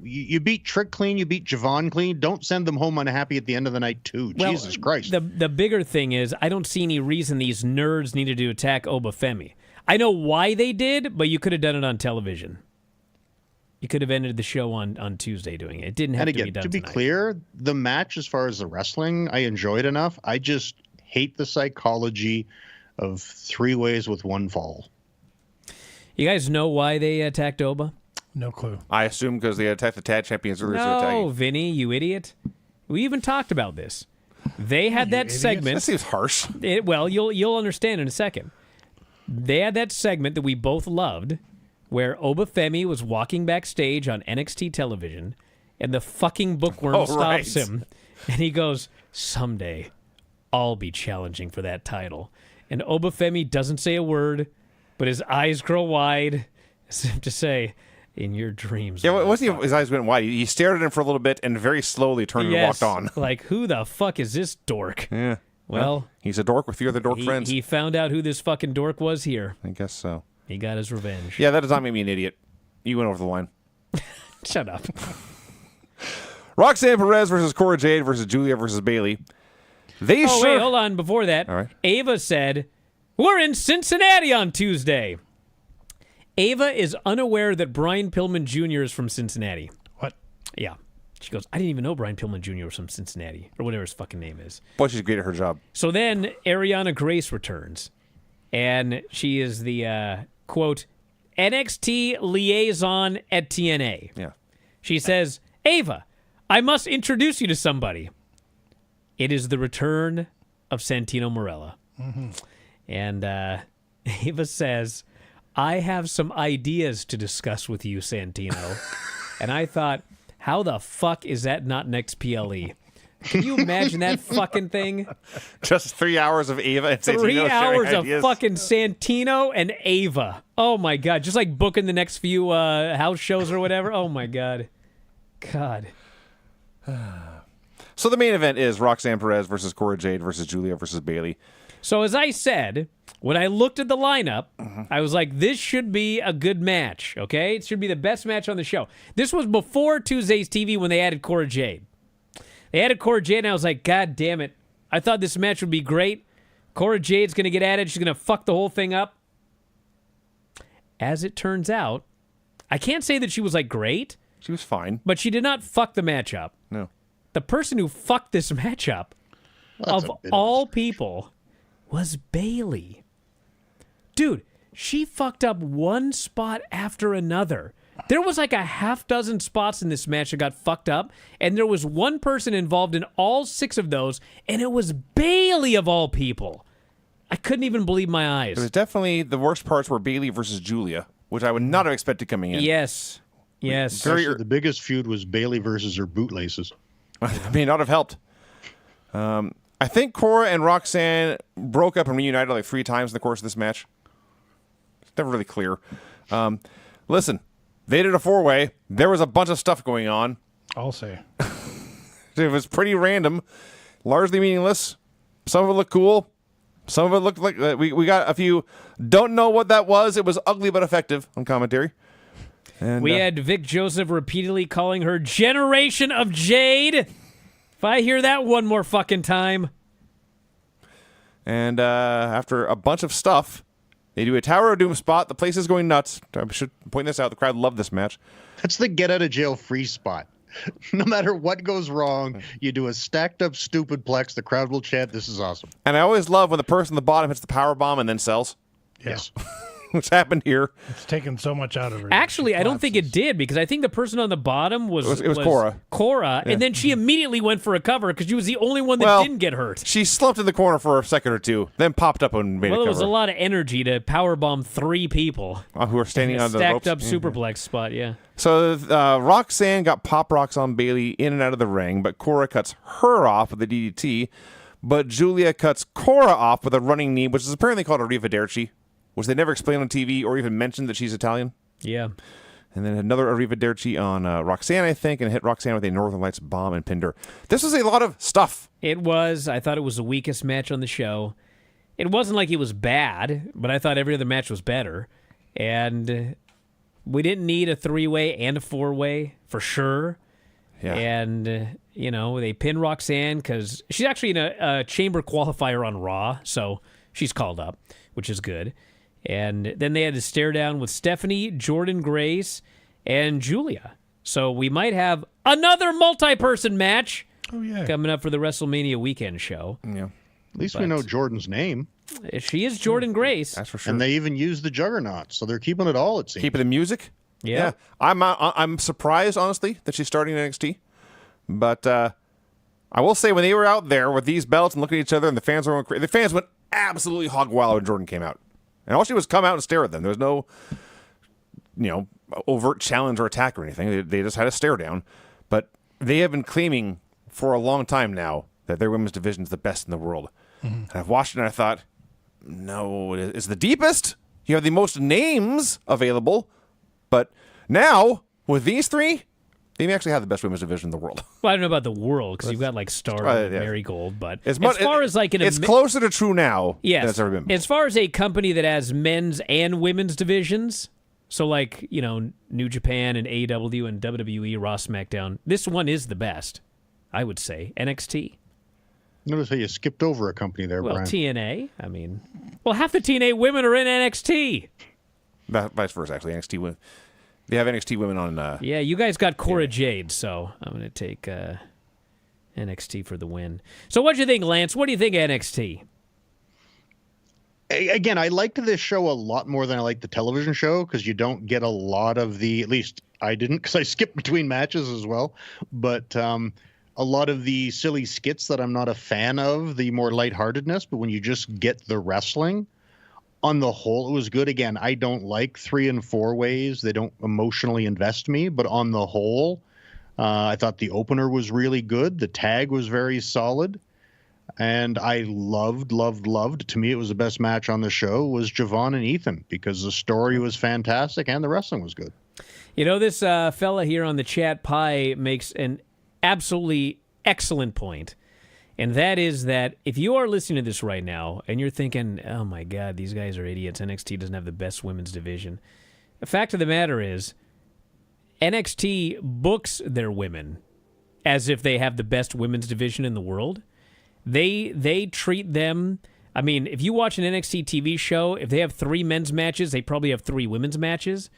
You beat Trick clean, you beat Javon clean. Don't send them home unhappy at the end of the night, too. Well, Jesus Christ. The bigger thing is I don't see any reason these nerds needed to attack Obafemi. I know why they did, but you could have done it on television. You could have ended the show on Tuesday doing it. It didn't have And to again, be done to be tonight. clear, the match, as far as the wrestling, I enjoyed enough. I just hate the psychology of 3 ways with one fall. You guys know why they attacked Oba? No clue. I assume because they attacked the tag champions earlier. No, Vinny, you idiot. We even talked about this. They had that That segment. seems harsh. Well, you'll understand in a second. They had that segment that we both loved where Obafemi was walking backstage on NXT television and the fucking bookworm stops him and he goes, someday I'll be challenging for that title. And Obafemi doesn't say a word, but his eyes grow wide as if to say, in your dreams. Yeah, wasn't his eyes went wide? He stared at him for a little bit and very slowly turned and walked on. Like, who the fuck is this dork? Yeah. Well, he's a dork with 3 other dork friends. He found out who this fucking dork was here. I guess so. He got his revenge. Yeah, that does not make me an idiot. You went over the line. Shut up. Roxanne Perez versus Cora Jade versus Julia versus Bailey. Wait, hold on. Before that, All right. Ava said, we're in Cincinnati on Tuesday. Ava is unaware that Brian Pillman Jr. is from Cincinnati. What? Yeah. She goes, I didn't even know Brian Pillman Jr. was from Cincinnati, or whatever his fucking name is. Boy, she's great at her job. So then Ariana Grace returns, and she is the, quote, NXT liaison at TNA. Yeah. She says, Ava, I must introduce you to somebody. It is the return of Santino Marella. Mm-hmm. And Ava says, I have some ideas to discuss with you, Santino. And I thought, how the fuck is that not next PLE? Can you imagine that fucking thing? Just 3 hours of Ava and 3 Santino sharing hours of ideas. fucking Santino and Ava. Oh my god, just like booking the next few house shows or whatever. Oh my god. God. So the main event is Roxanne Perez versus Cora Jade versus Julia versus Bailey. So as I said, when I looked at the lineup, I was like, this should be a good match, okay? It should be the best match on the show. This was before Tuesday's TV when they added Cora Jade. They added Cora Jade, and I was like, God damn it. I thought this match would be great. Cora Jade's going to get added. She's going to fuck the whole thing up. As it turns out, I can't say that she was, like, great. She was fine. But she did not fuck the match up. No. The person who fucked this match up, of all people, was Bailey. Dude, she fucked up one spot after another. There was like a half dozen spots in this match that got fucked up, and there was one person involved in all 6 of those, and it was Bailey of all people. I couldn't even believe my eyes. It was definitely the worst parts were Bailey versus Julia, which I would not have expected coming in. Yes. Yes. Actually, the biggest feud was Bailey versus her bootlaces. May not have helped. I think Cora and Roxanne broke up and reunited like 3 times in the course of this match. It's never really clear. Listen, they did a 4-way. There was a bunch of stuff going on. I'll say. It was pretty random, largely meaningless. Some of it looked cool. Some of it looked like we got a few. Don't know what that was. It was ugly but effective on commentary. And, we had Vic Joseph repeatedly calling her Generation of Jade. If I hear that one more fucking time. And after a bunch of stuff, they do a Tower of Doom spot. The place is going nuts. I should point this out. The crowd loved this match. That's the get out of jail free spot. No matter what goes wrong, you do a stacked up stupid plex. The crowd will chant, "This is awesome." And I always love when the person at the bottom hits the power bomb and then sells, Yes. which happened here. It's taken so much out of her. Actually, She I don't think it collapses. did, because I think the person on the bottom was It was Cora. Cora, and then she immediately went for a cover because she was the only one that Well, didn't get hurt. She slumped in the corner for a second or two, then popped up and made Well, a it cover. was a lot of energy to powerbomb 3 people. Who were standing In a on the stacked ropes. up superplex spot, yeah. So Roxanne got pop rocks on Bailey in and out of the ring, but Cora cuts her off with a DDT. But Julia cuts Cora off with a running knee, which is apparently called a Arrivederci, which they never explained on TV or even mentioned that she's Italian. Yeah. And then another Arrivederci on Roxanne, I think, and hit Roxanne with a Northern Lights bomb and pinned her. This was a lot of stuff. It was. I thought it was the weakest match on the show. It wasn't like it was bad, but I thought every other match was better. And we didn't need a 3-way and a 4-way for sure. Yeah. And, they pinned Roxanne because she's actually in a chamber qualifier on Raw, so she's called up, which is good. And then they had to stare down with Stephanie, Jordan Grace, and Julia. So we might have another multi-person match coming up for the WrestleMania weekend show. Yeah. At least we know Jordan's name. She is Jordan Grace. That's for sure. And they even use the Juggernaut, so they're keeping it all, it seems. Keeping the music? Yeah. I'm surprised, honestly, that she's starting in NXT. But I will say, when they were out there with these belts and looking at each other and the fans were going crazy, the fans went absolutely hog wild when Jordan came out. And all she was come out and stare at them. There was no, overt challenge or attack or anything. They just had a stare down. But they have been claiming for a long time now that their women's division is the best in the world. Mm-hmm. And I've watched it and I thought, no, it's the deepest. You have the most names available. But now, with these 3, they may actually have the best women's division in the world. Well, I don't know about the world because you've got like Star and yeah. Marigold, but As far as like it's closer to true now than it's ever been. As far as a company that has men's and women's divisions, so like New Japan and AEW and WWE, Raw, SmackDown, this one is the best, I would say. NXT. Notice how you skipped over a company there, Well, Brian. TNA. I mean, half the TNA women are in NXT. Vice versa, actually. NXT women. They have NXT women on. Yeah, you guys got Cora Jade, so I'm going to take NXT for the win. So what do you think, Lance? What do you think of NXT? Again, I liked this show a lot more than I liked the television show because you don't get a lot of the, at least I didn't because I skipped between matches as well, but a lot of the silly skits that I'm not a fan of, the more lightheartedness, but when you just get the wrestling, on the whole, it was good. Again, I don't like 3 and 4 ways. They don't emotionally invest me, but on the whole, I thought the opener was really good. The tag was very solid. And I loved. To me, it was the best match on the show was Javon and Ethan because the story was fantastic and the wrestling was good. You know, this fella here on the chat, Pi, makes an absolutely excellent point. And that is that if you are listening to this right now and you're thinking, oh my God, these guys are idiots. NXT doesn't have the best women's division. The fact of the matter is NXT books their women as if they have the best women's division in the world. They treat them, I mean, if you watch an NXT TV show, if they have 3 men's matches, they probably have 3 women's matches.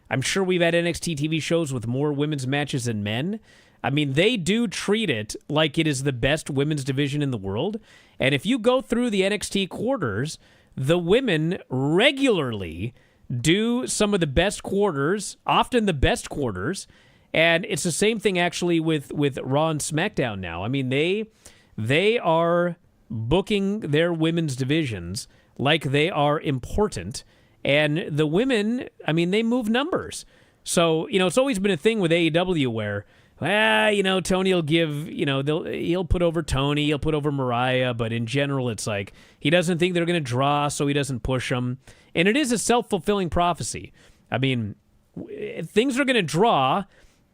I'm sure we've had NXT TV shows with more women's matches than men. I mean, they do treat it like it is the best women's division in the world. And if you go through the NXT quarters, the women regularly do some of the best quarters, often the best quarters. And it's the same thing actually with Raw and SmackDown now. I mean, they are booking their women's divisions like they are important. And the women, I mean, they move numbers. So, you know, it's always been a thing with AEW where, you know, Tony will give, you know, he'll put over Tony, he'll put over Mariah, but in general, it's like he doesn't think they're going to draw, so he doesn't push them. And it is a self-fulfilling prophecy. I mean, things are going to draw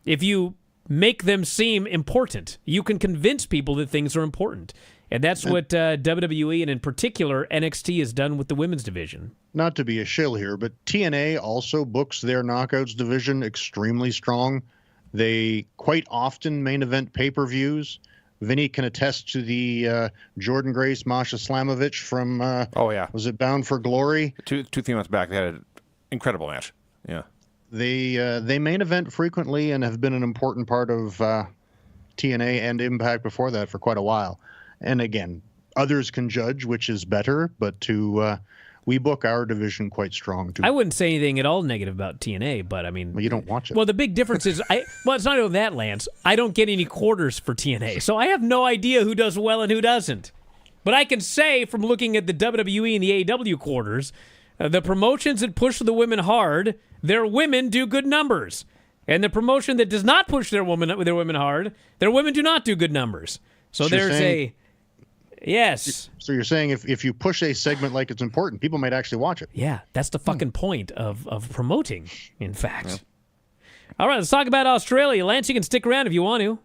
if you make them seem important. You can convince people that things are important. And that's what WWE and in particular NXT has done with the women's division. Not to be a shill here, but TNA also books their Knockouts division extremely strong. They quite often main event pay-per-views. Vinny can attest to the Jordan Grace, Masha Slamovich from, was it Bound for Glory? 2-3 months back, they had an incredible match. Yeah. They main event frequently and have been an important part of TNA and Impact before that for quite a while. And again, others can judge which is better, but we book our division quite strong too. I wouldn't say anything at all negative about TNA, but I mean... Well, you don't watch it. Well, the big difference is... it's not even that, Lance. I don't get any quarters for TNA, so I have no idea who does well and who doesn't. But I can say, from looking at the WWE and the AEW quarters, the promotions that push the women hard, their women do good numbers. And the promotion that does not push their women hard, their women do not do good numbers. So there's Yes. So you're saying if you push a segment like it's important, people might actually watch it. Yeah, that's the fucking point of promoting, in fact. Yeah. All right, let's talk about Australia. Lance, you can stick around if you want to.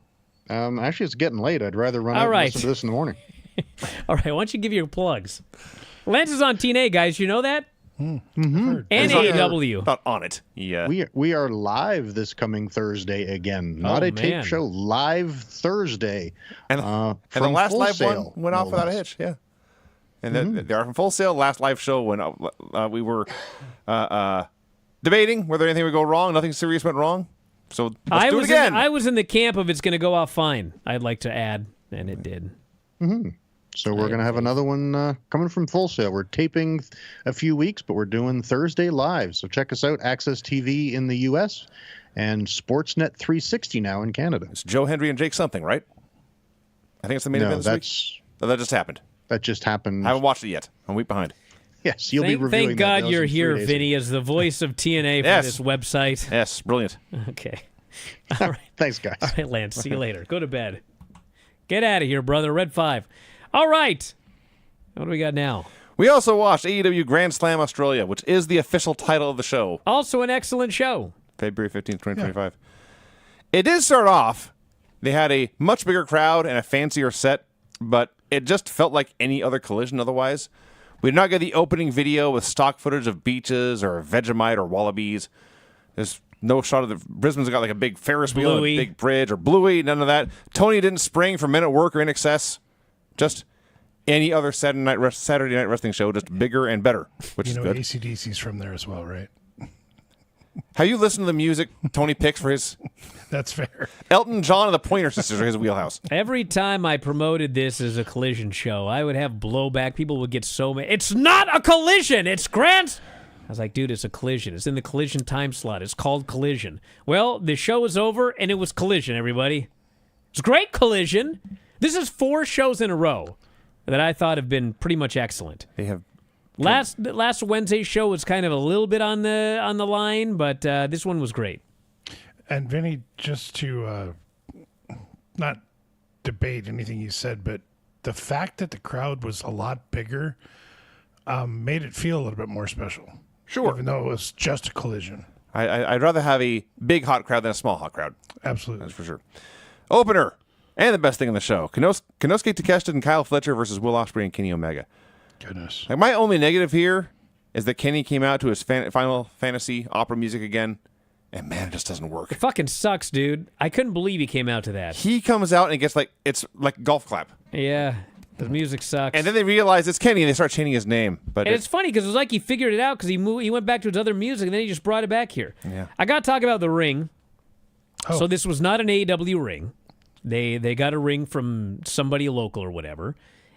Actually, it's getting late. I'd rather run out and listen to this in the morning. All right, why don't you give your plugs? Lance is on TNA, guys. You know that? Mm-hmm. And AEW. Not on it. Yeah. We are live this coming Thursday again. Not a tape show. Live Thursday. And the last live one went off without a hitch. Yeah. And they are from Full Sail. Last live show when we were debating whether anything would go wrong. Nothing serious went wrong. So let's do it again. I was in the camp of it's going to go off fine, I'd like to add, and it did. Mm-hmm. So we're going to have another one coming from Full Sail. We're taping a few weeks, but we're doing Thursday live. So check us out, Access TV in the U.S. and Sportsnet 360 now in Canada. It's Joe Hendry and Jake something, right? I think it's the main event this week. Oh, that just happened. That just happened. I haven't watched it yet. I'm a week behind. Yes, you'll be reviewing Thank God you're here, Vinny, as the voice of TNA for this website. Yes, brilliant. Okay. All right. Thanks, guys. All right, Lance. See you later. Go to bed. Get out of here, brother. Red 5. All right. What do we got now? We also watched AEW Grand Slam Australia, which is the official title of the show. Also an excellent show. February 15th, 2025. Yeah. It did start off. They had a much bigger crowd and a fancier set, but it just felt like any other Collision otherwise. We did not get the opening video with stock footage of beaches or Vegemite or Wallabies. There's no shot of the... Brisbane's got like a big Ferris wheel and a big bridge or Bluey, none of that. Tony didn't spring for Men at Work or In Excess. Just any other Saturday night wrestling show, just bigger and better, which is good. AC/DC's from there as well, right? Have you listened to the music Tony picks for his... That's fair. Elton John and the Pointer Sisters are his wheelhouse. Every time I promoted this as a Collision show, I would have blowback. People would get so mad. It's not a Collision! It's Grant! I was like, dude, it's a Collision. It's in the Collision time slot. It's called Collision. Well, the show was over, and it was Collision, everybody. It's great Collision. This is 4 shows in a row that I thought have been pretty much excellent. They have last Wednesday's show was kind of a little bit on the line, but this one was great. And Vinny, just to not debate anything you said, but the fact that the crowd was a lot bigger made it feel a little bit more special. Sure. Even though it was just a collision. I'd rather have a big hot crowd than a small hot crowd. Absolutely. That's for sure. Opener. And the best thing on the show. Konosuke Takeshita and Kyle Fletcher versus Will Ospreay and Kenny Omega. Goodness. Like, my only negative here is that Kenny came out to his Final Fantasy opera music again, and man, it just doesn't work. It fucking sucks, dude. I couldn't believe he came out to that. He comes out and gets it's like golf clap. Yeah, the music sucks. And then they realize it's Kenny and they start chanting his name. But And it's funny because it was like he figured it out because he went back to his other music and then he just brought it back here. Yeah. I got to talk about the ring. Oh. So this was not an AEW ring. They got a ring from somebody local or whatever.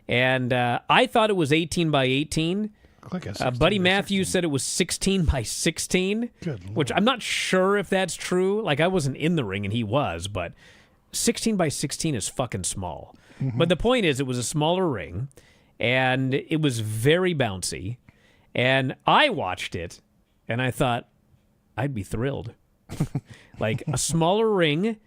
And I thought it was 18 by 18. Click at Buddy Matthews said it was 16 by 16, Good which I'm not sure if that's true. Like, I wasn't in the ring and he was, but 16 by 16 is fucking small. But the point is, it was a smaller ring, and it was very bouncy. And I watched it, and I thought, I'd be thrilled. Like, a smaller ring.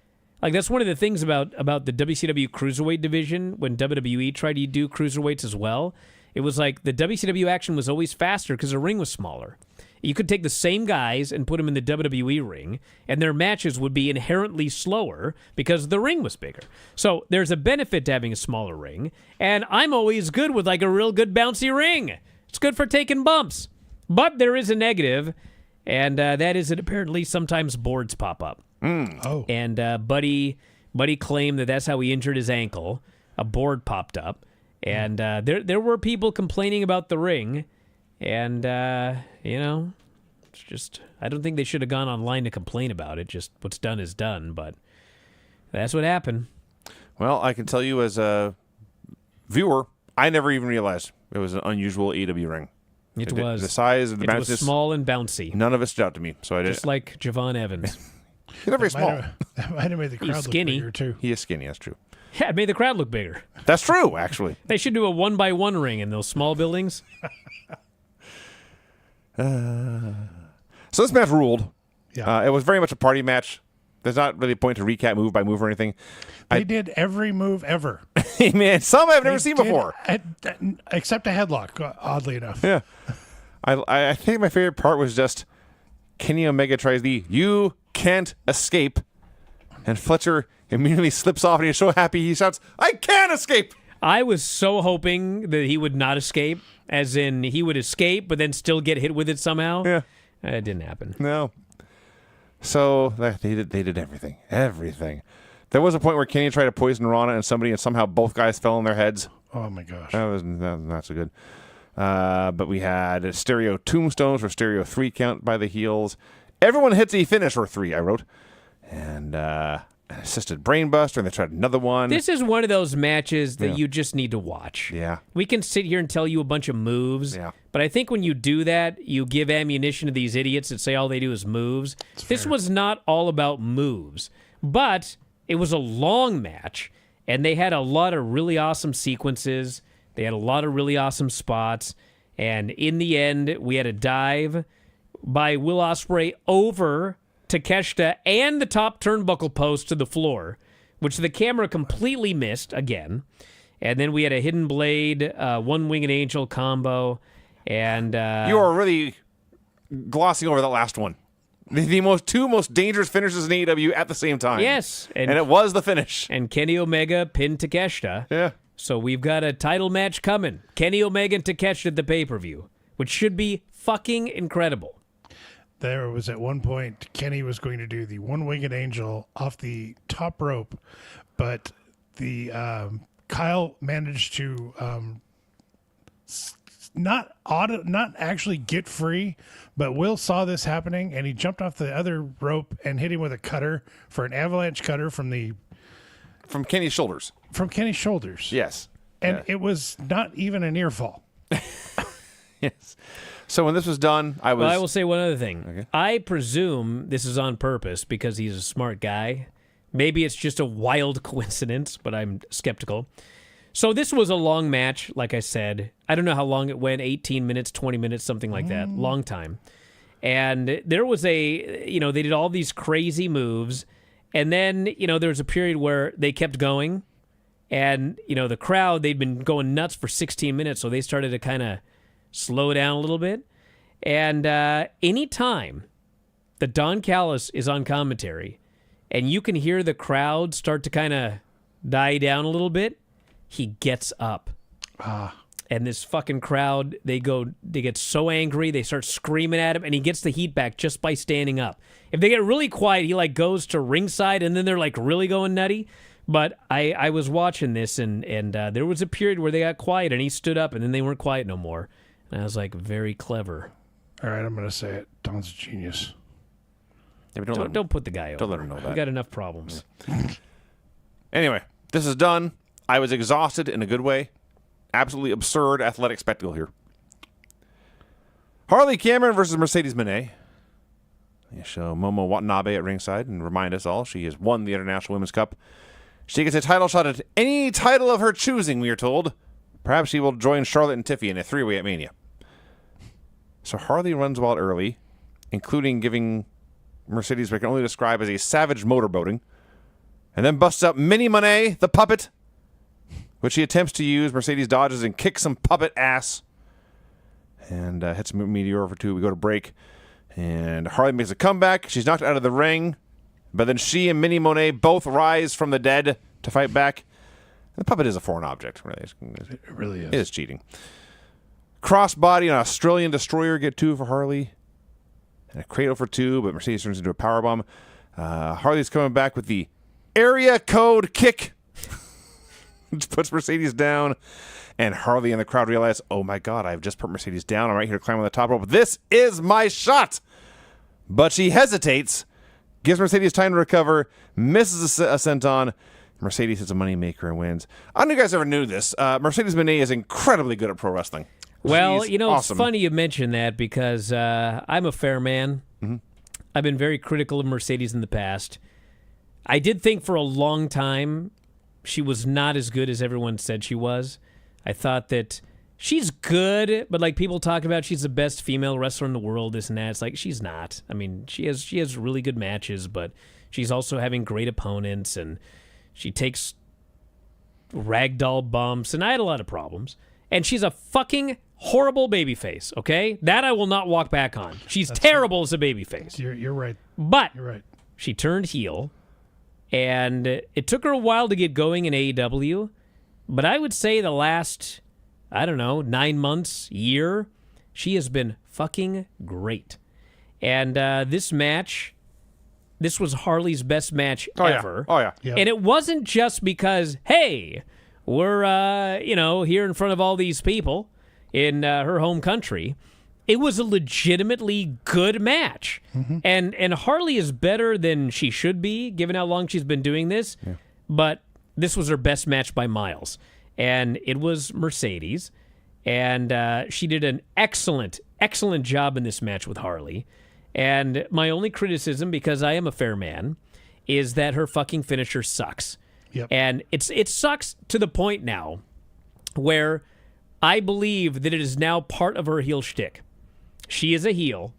Like, that's one of the things about the WCW Cruiserweight division when WWE tried to do Cruiserweights as well. It was like the WCW action was always faster because the ring was smaller. You could take the same guys and put them in the WWE ring, and their matches would be inherently slower because the ring was bigger. So there's a benefit to having a smaller ring, and I'm always good with like a real good bouncy ring. It's good for taking bumps. But there is a negative, and that is that apparently sometimes boards pop up. Oh. And Buddy claimed that that's how he injured his ankle. A board popped up. And there were people complaining about the ring. And, it's just, I don't think they should have gone online to complain about it. Just what's done is done. But that's what happened. Well, I can tell you as a viewer, I never even realized it was an unusual AEW ring. It was. The size of the It was bounces. small and bouncy. None of it stood out to me. So I did. Just like Javon Evans. He's not very small. That might have made the crowd look skinny. bigger, too. He is skinny. That's true. Yeah, it made the crowd look bigger. That's true, actually. They should do a 1x1 ring in those small buildings. So this match ruled. Yeah. It was very much a party match. There's not really a point to recap move by move or anything. They did every move ever. Man, some I've never They seen did before. Except a headlock, oddly enough. Yeah. I think my favorite part was just Kenny Omega tries the "You can't escape," and Fletcher immediately slips off and he's so happy he shouts, "I can escape!" I was so hoping that he would not escape, as in he would escape but then still get hit with it somehow. Yeah. It didn't happen. No. So they did everything. Everything. There was a point where Kenny tried to poison Rana and somebody, and somehow both guys fell on their heads. Oh, my gosh. That was not so good. But we had stereo tombstones for stereo 3 count by the heels. Everyone hits a finish or 3, I wrote. And assisted brainbuster, and they tried another one. This is one of those matches that you just need to watch. Yeah. We can sit here and tell you a bunch of moves, Yeah. but I think when you do that, you give ammunition to these idiots that say all they do is moves. This was not all about moves, but it was a long match, and they had a lot of really awesome sequences. They had a lot of really awesome spots, and in the end, we had a dive by Will Ospreay over Takeshita and the top turnbuckle post to the floor, which the camera completely missed again. And then we had a hidden blade, one winged angel combo, and You are really glossing over that last one. The two most dangerous finishes in AEW at the same time. yes, And it was the finish. and Kenny Omega pinned Takeshita. Yeah. So we've got a title match coming. Kenny Omega and Takeshita at the pay-per-view, which should be fucking incredible. There was at one point, Kenny was going to do the one-winged angel off the top rope, but the Kyle managed to not actually get free, but Will saw this happening, and he jumped off the other rope and hit him with a cutter for an avalanche cutter from Kenny's shoulders. Kenny's shoulders. Yes. And Yeah. it was not even a near fall. Yes. So when this was done, I was... Well, I will say one other thing. Okay. I presume this is on purpose because he's a smart guy. Maybe it's just a wild coincidence, but I'm skeptical. So this was a long match, like I said. I don't know how long it went, 18 minutes, 20 minutes, something like that. Long time. And there was they did all these crazy moves, And then, there was a period where they kept going. And, the crowd, they'd been going nuts for 16 minutes, so they started to kind of slow down a little bit. And any time that Don Callis is on commentary and you can hear the crowd start to kind of die down a little bit, he gets up. And this fucking crowd, they get so angry, they start screaming at him, and he gets the heat back just by standing up. If they get really quiet, he goes to ringside, and then they're really going nutty. But I was watching this, and there was a period where they got quiet, and he stood up, and then they weren't quiet no more. And I was very clever. All right, I'm going to say it. Don's a genius. Yeah, don't put the guy over. Don't let him know that. We got enough problems. Anyway, this is done. I was exhausted in a good way. Absolutely absurd athletic spectacle here. Harley Cameron versus Mercedes Moné. They show Momo Watanabe at ringside and remind us all she has won the International Women's Cup. She gets a title shot at any title of her choosing, we are told. Perhaps she will join Charlotte and Tiffy in a three-way at Mania. So Harley runs wild early, including giving Mercedes what I can only describe as a savage motorboating, and then busts up Mini Monet, the puppet, which she attempts to use. Mercedes dodges and kicks some puppet ass, and hits Meteor for 2. We go to break, and Harley makes a comeback. She's knocked out of the ring, but then she and Mini Monet both rise from the dead to fight back. The puppet is a foreign object. Really. It really is. It is cheating. Crossbody on Australian Destroyer, get 2 for Harley. And a cradle for 2, but Mercedes turns into a powerbomb. Harley's coming back with the area code kick. Which puts Mercedes down. And Harley and the crowd realize, oh my God, I've just put Mercedes down. I'm right here climbing on the top rope. This is my shot. But she hesitates. Gives Mercedes time to recover. Misses a senton. Mercedes hits a moneymaker and wins. I don't know if you guys ever knew this. Mercedes Moné is incredibly good at pro wrestling. Well, She's it's awesome. funny you mention that because I'm a fair man. Mm-hmm. I've been very critical of Mercedes in the past. I did think for a long time she was not as good as everyone said she was. I thought that she's good, but people talk about she's the best female wrestler in the world, this and that. It's she's not. I mean, she has really good matches, but she's also having great opponents, and she takes ragdoll bumps, and I had a lot of problems. And she's a fucking horrible babyface, okay? That I will not walk back on. She's terrible as a babyface. You're right. But You're right. she turned heel, and it took her a while to get going in AEW, but I would say the last, 9 months, year, she has been fucking great. And this match, this was Harley's best match ever. Oh, yeah. Yep. And it wasn't just because, hey, we're, here in front of all these people in her home country. It was a legitimately good match. Mm-hmm. And Harley is better than she should be, given how long she's been doing this. Yeah. But this was her best match by miles. And it was Mercedes. And she did an excellent, excellent job in this match with Harley. And my only criticism, because I am a fair man, is that her fucking finisher sucks. Yep. And it sucks to the point now where I believe that it is now part of her heel shtick. She is a heel.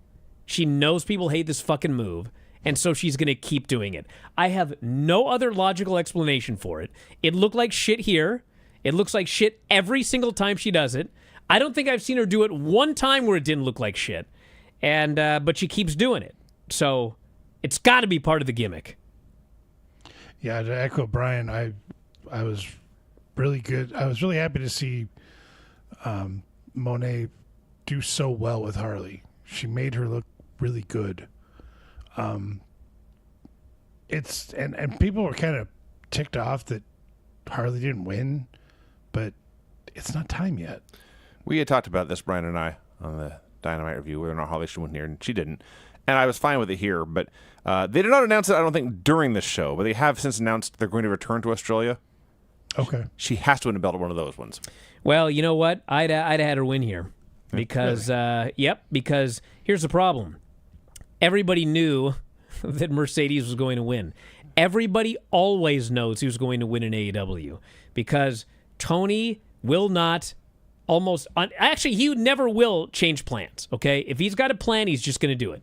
She knows people hate this fucking move, and so she's going to keep doing it. I have no other logical explanation for it. It looked like shit here. It looks like shit every single time she does it. I don't think I've seen her do it one time where it didn't look like shit. And but she keeps doing it. So it's got to be part of the gimmick. Yeah, to echo Brian, I was really good. I was really happy to see Monet do so well with Harley. She made her look really good. It's and people were kind of ticked off that Harley didn't win, but it's not time yet. We had talked about this, Brian and I, on the Dynamite review, whether or not Harley should win here, and she didn't. And I was fine with it here, but they did not announce it, I don't think, during this show, but they have since announced they're going to return to Australia. Okay. She has to win a belt at one of those ones. Well, you know what? I'd have had her win here. Because, because here's the problem. Everybody knew that Mercedes was going to win. Everybody always knows who's going to win in AEW. Because Tony will not actually, he never will change plans, okay? If he's got a plan, he's just going to do it.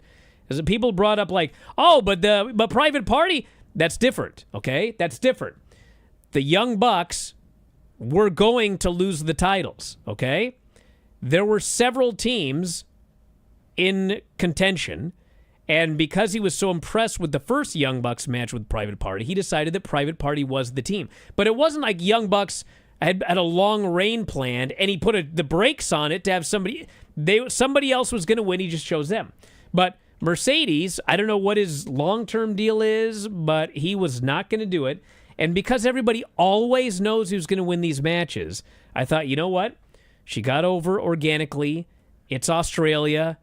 As people brought up but Private Party, That's different, okay? That's different. The Young Bucks were going to lose the titles, okay? There were several teams in contention, and because he was so impressed with the first Young Bucks match with Private Party, he decided that Private Party was the team. But it wasn't like Young Bucks had a long reign planned, and he put the brakes on it to have somebody else was going to win. He just chose them. But Mercedes, I don't know what his long-term deal is, but he was not going to do it. And because everybody always knows who's going to win these matches, I thought, you know what? She got over organically. It's Australia.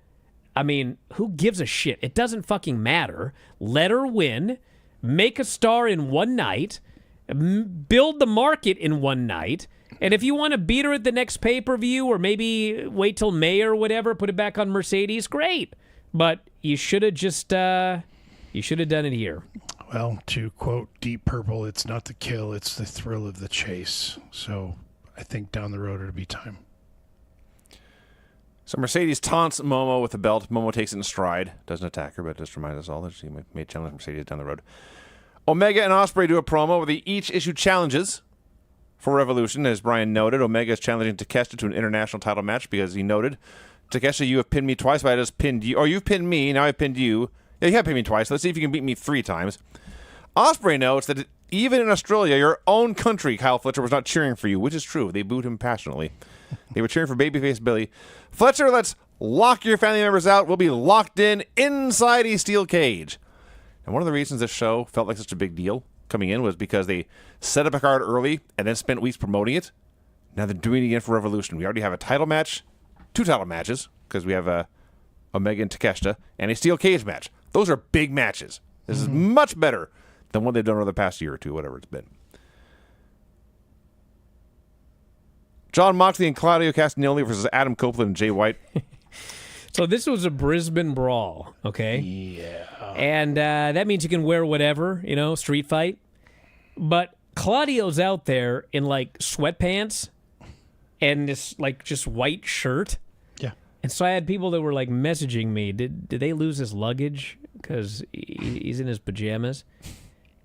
I mean, who gives a shit? It doesn't fucking matter. Let her win. Make a star in one night. Build the market in one night. And if you want to beat her at the next pay-per-view or maybe wait till May or whatever, put it back on Mercedes, great. But you should have just done it here. Well, to quote Deep Purple, it's not the kill, it's the thrill of the chase. So I think down the road it'll be time. So Mercedes taunts Momo with the belt. Momo takes it in stride. Doesn't attack her, but just reminds us all that she may challenge Mercedes down the road. Omega and Ospreay do a promo where they each issue challenges for Revolution. As Brian noted, Omega is challenging Takeshita to an international title match because he noted, Takeshita, you have pinned me twice, but I just pinned you. Or you've pinned me, now I've pinned you. Yeah, you have pinned me twice. Let's see if you can beat me 3 times. Ospreay notes that even in Australia, your own country, Kyle Fletcher was not cheering for you, which is true. They booed him passionately. They were cheering for babyface Billy. Fletcher, let's lock your family members out. We'll be locked in inside a steel cage. And one of the reasons this show felt like such a big deal coming in was because they set up a card early and then spent weeks promoting it. Now they're doing it again for Revolution. We already have a title match, 2 title matches, because we have Omega and Takeshita, and a steel cage match. Those are big matches. This is much better than what they've done over the past year or two, whatever it's been. John Moxley and Claudio Castagnoli versus Adam Copeland and Jay White. So this was a Brisbane brawl, okay? Yeah. And that means you can wear whatever, street fight. But Claudio's out there in, like, sweatpants and this, like, just white shirt. Yeah. And so I had people that were, like, messaging me, did they lose his luggage? Because he's in his pajamas.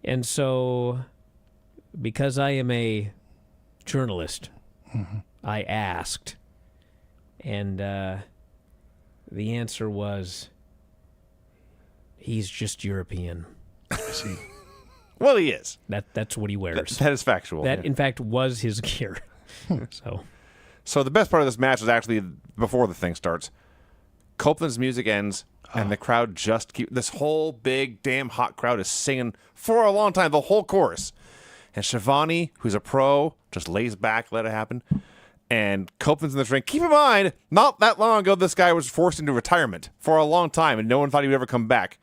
And so, because I am a journalist, I asked. And the answer was, he's just European. I see. Well, he is. That's what he wears. That is factual. That, yeah. in fact, was his gear. So the best part of this match is actually before the thing starts. Copeland's music ends, and the crowd just this whole big, damn hot crowd is singing for a long time, the whole chorus. And Shivani, who's a pro, just lays back, let it happen. And Copeland's in the ring. Keep in mind, not that long ago, this guy was forced into retirement for a long time, and no one thought he would ever come back.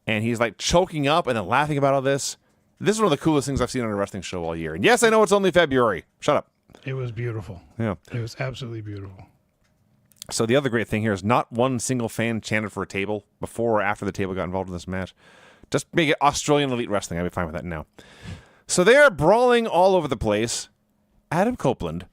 And he's like choking up and then laughing about all this. This is one of the coolest things I've seen on a wrestling show all year. And yes, I know it's only February. Shut up. It was beautiful. Yeah. It was absolutely beautiful. So the other great thing here is not one single fan chanted for a table before or after the table got involved in this match. Just make it Australian Elite Wrestling. I'd be fine with that now. So they are brawling all over the place. Adam Copeland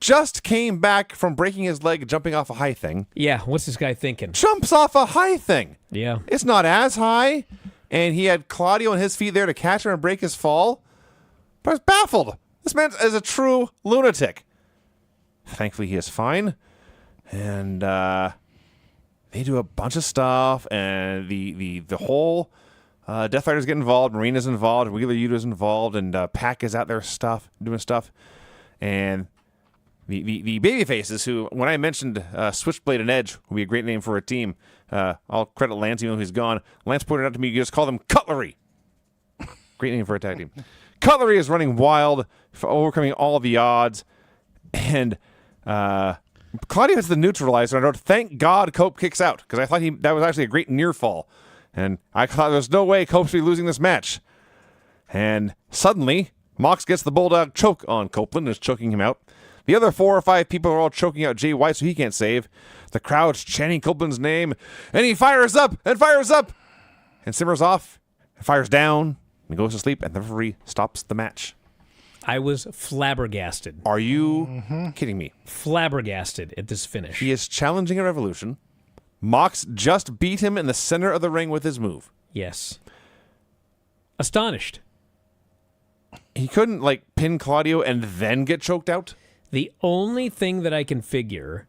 just came back from breaking his leg jumping off a high thing. Yeah, what's this guy thinking? Jumps off a high thing. Yeah. It's not as high. And he had Claudio on his feet there to catch him and break his fall. But I was baffled. This man is a true lunatic. Thankfully, he is fine. And they do a bunch of stuff. And the whole Death Riders get involved. Marina's involved. Wheeler Yuta's involved. And Pac is out there doing stuff. And the baby faces, who, when I mentioned Switchblade and Edge would be a great name for a team, I'll credit Lance even though he's gone. Lance pointed out to me, you just call them Cutlery. Great name for a tag team. Cutlery is running wild, for overcoming all the odds. And Claudio hits the neutralizer. And I wrote, thank God Cope kicks out, because I thought that was actually a great near fall. And I thought there's no way Cope should be losing this match. And suddenly, Mox gets the Bulldog choke on Copeland and is choking him out. The other 4 or 5 people are all choking out Jay White so he can't save. The crowd's chanting Copeland's name, and he fires up and simmers off and fires down and goes to sleep, and the referee stops the match. I was flabbergasted. Are you kidding me? Flabbergasted at this finish. He is challenging a Revolution. Mox just beat him in the center of the ring with his move. Yes. astonished. He couldn't, pin Claudio and then get choked out? The only thing that I can figure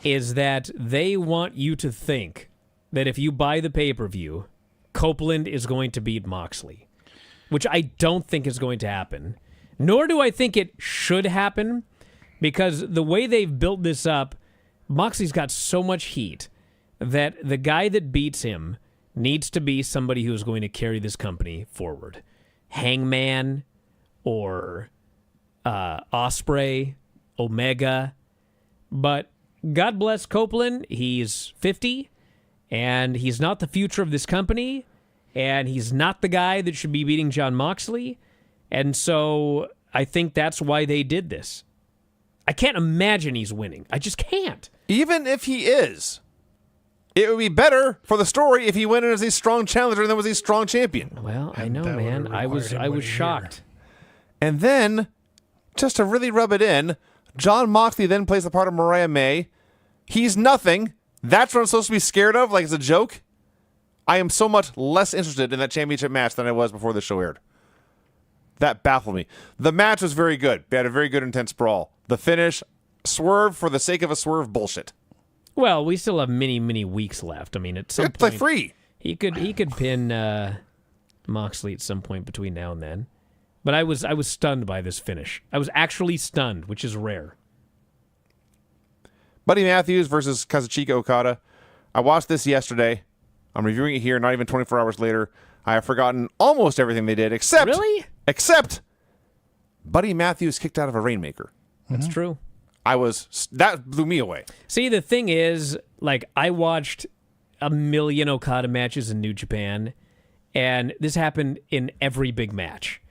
is that they want you to think that if you buy the pay-per-view, Copeland is going to beat Moxley, which I don't think is going to happen. Nor do I think it should happen, because the way they've built this up, Moxley's got so much heat that the guy that beats him needs to be somebody who's going to carry this company forward. Hangman or Ospreay, Omega. But God bless Copeland. He's 50, and he's not the future of this company, and he's not the guy that should be beating Jon Moxley. And so I think that's why they did this. I can't imagine he's winning. I just can't. Even if he is, it would be better for the story if he went in as a strong challenger and then was a strong champion. Well, I And know, that man. would've I was required him winning shocked. And then, just to really rub it in, Jon Moxley then plays the part of Mariah May. He's nothing. That's what I'm supposed to be scared of, like it's a joke. I am so much less interested in that championship match than I was before the show aired. That baffled me. The match was very good. They had a very good, intense brawl. The finish, swerve for the sake of a swerve bullshit. Well, we still have many weeks left. I mean, at some It's point, free. he could pin Moxley at some point between now and then. But I was stunned by this finish. I was actually stunned, which is rare. Buddy Matthews versus Kazuchika Okada. I watched this yesterday. I'm reviewing it here, not even 24 hours later. I have forgotten almost everything they did, except Buddy Matthews kicked out of a Rainmaker. That's true. That blew me away. See, the thing is, I watched a million Okada matches in New Japan, and this happened in every big match.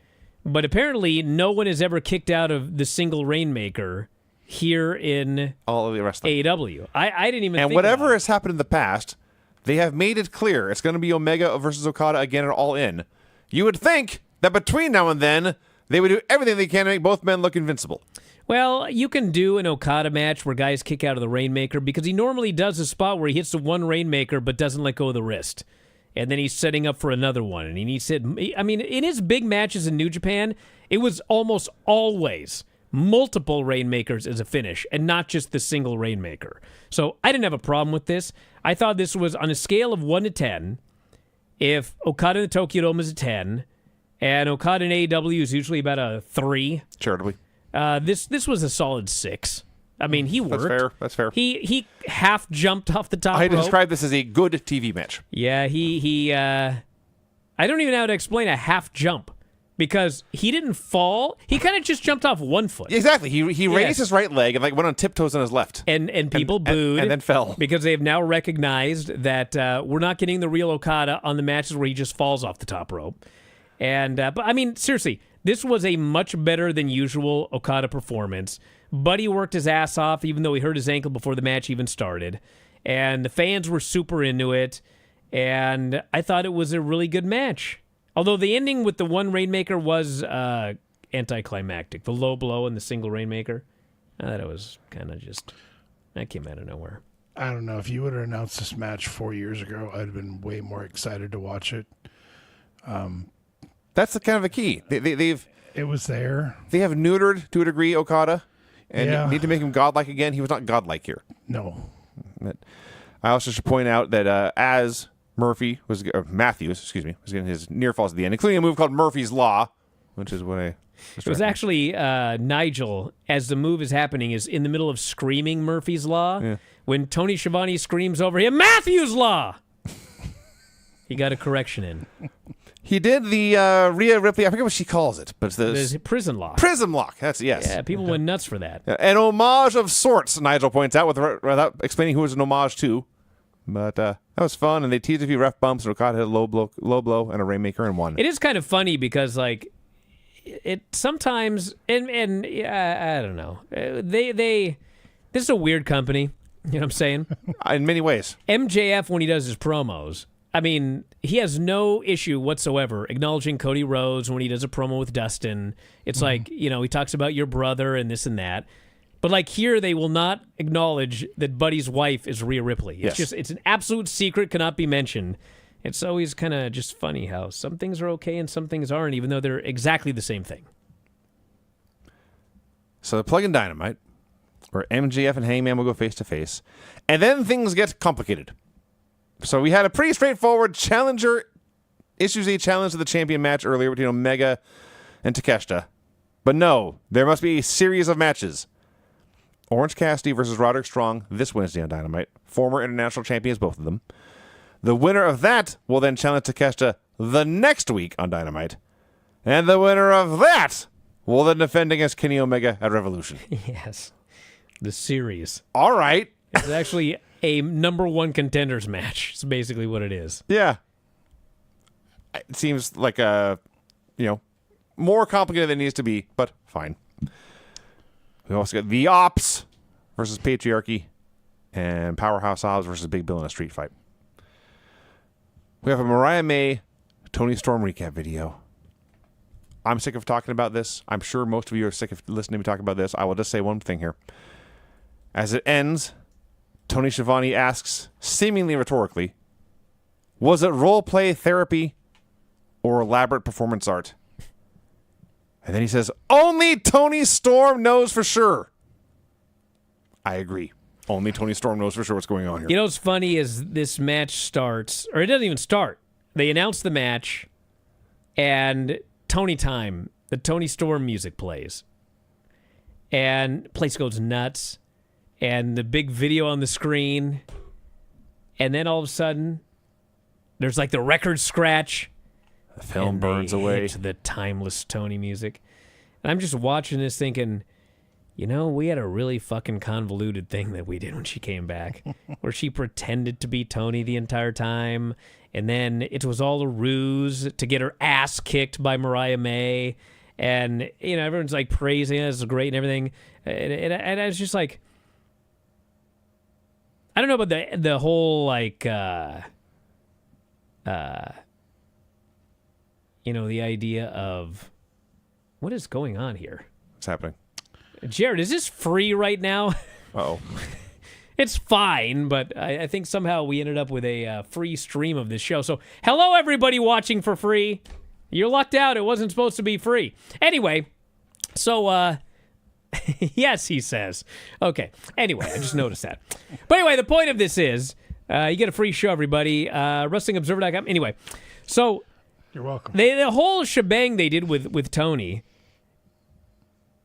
But apparently, no one has ever kicked out of the single Rainmaker here in All of the wrestling. AEW. I didn't even And think whatever about it. has happened in the past, they have made it clear it's going to be Omega versus Okada again at All In. You would think that between now and then, they would do everything they can to make both men look invincible. Well, you can do an Okada match where guys kick out of the Rainmaker because he normally does a spot where he hits the one Rainmaker but doesn't let go of the wrist. And then he's setting up for another one. And he needs to, I mean, in his big matches in New Japan, it was almost always multiple Rainmakers as a finish and not just the single Rainmaker. So I didn't have a problem with this. I thought this was on a scale of 1 to 10. If Okada in the Tokyo Dome is a 10, and Okada in AEW is usually about a 3. Charitably. This was a solid 6. I mean, he worked. That's fair. He half jumped off the top I rope. describe this as a good TV match. Yeah, he I don't even know how to explain a half jump because he didn't fall. He kind of just jumped off one foot. Exactly. He raised his right leg and went on tiptoes on his left. And people booed. And then fell. Because they've now recognized that we're not getting the real Okada on the matches where he just falls off the top rope. And but I mean, seriously, this was a much better than usual Okada performance. Buddy worked his ass off, even though he hurt his ankle before the match even started. And the fans were super into it. And I thought it was a really good match. Although the ending with the one Rainmaker was anticlimactic. The low blow and the single Rainmaker. I thought it was kind of just, that came out of nowhere. I don't know. If you would have announced this match 4 years ago, I'd have been way more excited to watch it. That's the kind of a key. It was there. They have neutered, to a degree, Okada. And Yeah. need to make him godlike again. He was not godlike here. No. But I also should point out that as Matthews, was getting his near falls at the end, including a move called Murphy's Law, which is what I... It was actually Nigel, as the move is happening, is in the middle of screaming Murphy's Law. When Tony Schiavone screams over him, Matthew's Law! He got a correction in. He did the Rhea Ripley, I forget what she calls it, but it's There's prison lock. Prism Lock. That's, yes. Yeah, people went nuts for that. An homage of sorts, Nigel points out, without explaining who it was an homage to. But that was fun, and they teased a few ref bumps, and Okada hit a low blow, and a Rainmaker, and won. It is kind of funny because, it sometimes, and I don't know, this is a weird company, you know what I'm saying? In many ways. MJF, when he does his promos, I mean, he has no issue whatsoever acknowledging Cody Rhodes when he does a promo with Dustin. It's like, he talks about your brother and this and that. But here, they will not acknowledge that Buddy's wife is Rhea Ripley. It's Yes. it's an absolute secret, cannot be mentioned. It's always kind of just funny how some things are okay and some things aren't, even though they're exactly the same thing. So the Plug in Dynamite, where MJF and Hangman will go face to face, and then things get complicated. So we had a pretty straightforward challenger issues a challenge to the champion match earlier between Omega and Takeshita. But no, there must be a series of matches. Orange Cassidy versus Roderick Strong this Wednesday on Dynamite. Former international champions, both of them. The winner of that will then challenge Takeshita the next week on Dynamite. And the winner of that will then defend against Kenny Omega at Revolution. Yes. The series. All right. It's actually a number one contenders match. It's basically what it is. Yeah. It seems like more complicated than it needs to be, but fine. We also got The Ops versus Patriarchy and Powerhouse Hobbs versus Big Bill in a street fight. We have a Mariah May Tony Storm recap video. I'm sick of talking about this. I'm sure most of you are sick of listening to me talk about this. I will just say one thing here. As it ends, Tony Schiavone asks, seemingly rhetorically, was it role play therapy or elaborate performance art? And then he says, only Tony Storm knows for sure. I agree. Only Tony Storm knows for sure what's going on here. You know what's funny is this match starts, or it doesn't even start. They announce the match, and Tony Time, the Tony Storm music plays. And the place goes nuts, and the big video on the screen, and then all of a sudden, there's like the record scratch. The film and burns they away. hit the timeless Tony music. And I'm just watching this thinking, we had a really fucking convoluted thing that we did when she came back, where she pretended to be Tony the entire time, and then it was all a ruse to get her ass kicked by Mariah May, and everyone's like praising it, it's great and everything, and I was just like, I don't know about the whole like the idea of what is going on here. What's happening? Jared, is this free right now? Uh-oh. It's fine, but I think somehow we ended up with a free stream of this show. So, hello, everybody watching for free. You're lucked out. It wasn't supposed to be free. Anyway, so, yes, he says. Okay. Anyway, I just noticed that. But anyway, the point of this is you get a free show, everybody. WrestlingObserver.com. Anyway, so You're welcome. the whole shebang they did with Tony,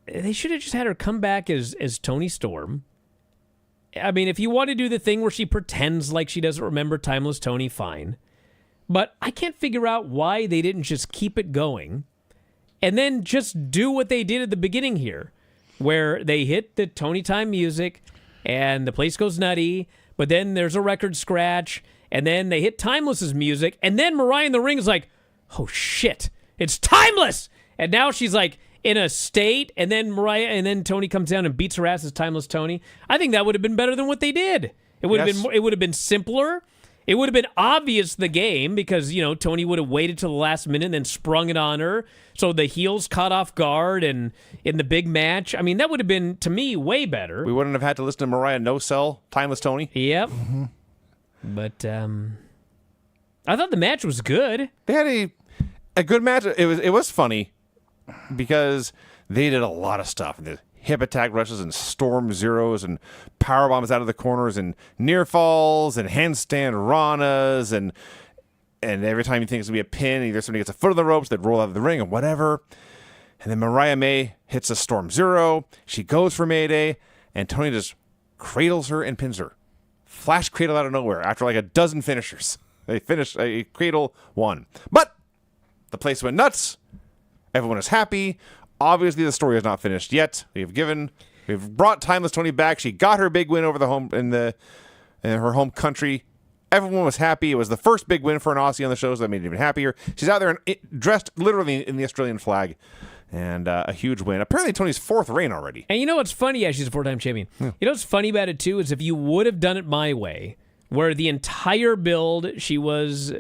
they should have just had her come back as Tony Storm. I mean, if you want to do the thing where she pretends like she doesn't remember Timeless Tony, fine. But I can't figure out why they didn't just keep it going and then just do what they did at the beginning here, where they hit the Tony Time music and the place goes nutty, but then there's a record scratch, and then they hit Timeless's music, and then Mariah in the ring is like, oh shit, it's Timeless! And now she's like in a state, and then Mariah, and then Tony comes down and beats her ass as Timeless Tony. I think that would have been better than what they did. It would have been it would have been simpler. It would have been obvious the game because, Tony would have waited till the last minute and then sprung it on her. So the heels caught off guard and in the big match. I mean, that would have been, to me, way better. We wouldn't have had to listen to Mariah no sell Timeless Tony. Yep. Mm-hmm. But I thought the match was good. They had a good match. It was funny because they did a lot of stuff. The hip attack rushes and storm zeros and power bombs out of the corners and near falls and handstand ranas and every time you think it's gonna be a pin, either somebody gets a foot on the ropes, they'd roll out of the ring and whatever. And then Mariah May hits a storm zero. She goes for Mayday, and Tony just cradles her and pins her. Flash cradle out of nowhere after like a dozen finishers. They finish a cradle one, but the place went nuts. Everyone is happy. Obviously, the story is not finished yet. We've brought Timeless Tony back. She got her big win over the home in her home country. Everyone was happy. It was the first big win for an Aussie on the show, so that made it even happier. She's out there dressed literally in the Australian flag, and a huge win. Apparently, Tony's fourth reign already. And you know what's funny? Yeah, she's a four-time champion. Yeah. You know what's funny about it too is if you would have done it my way, where the entire build she was,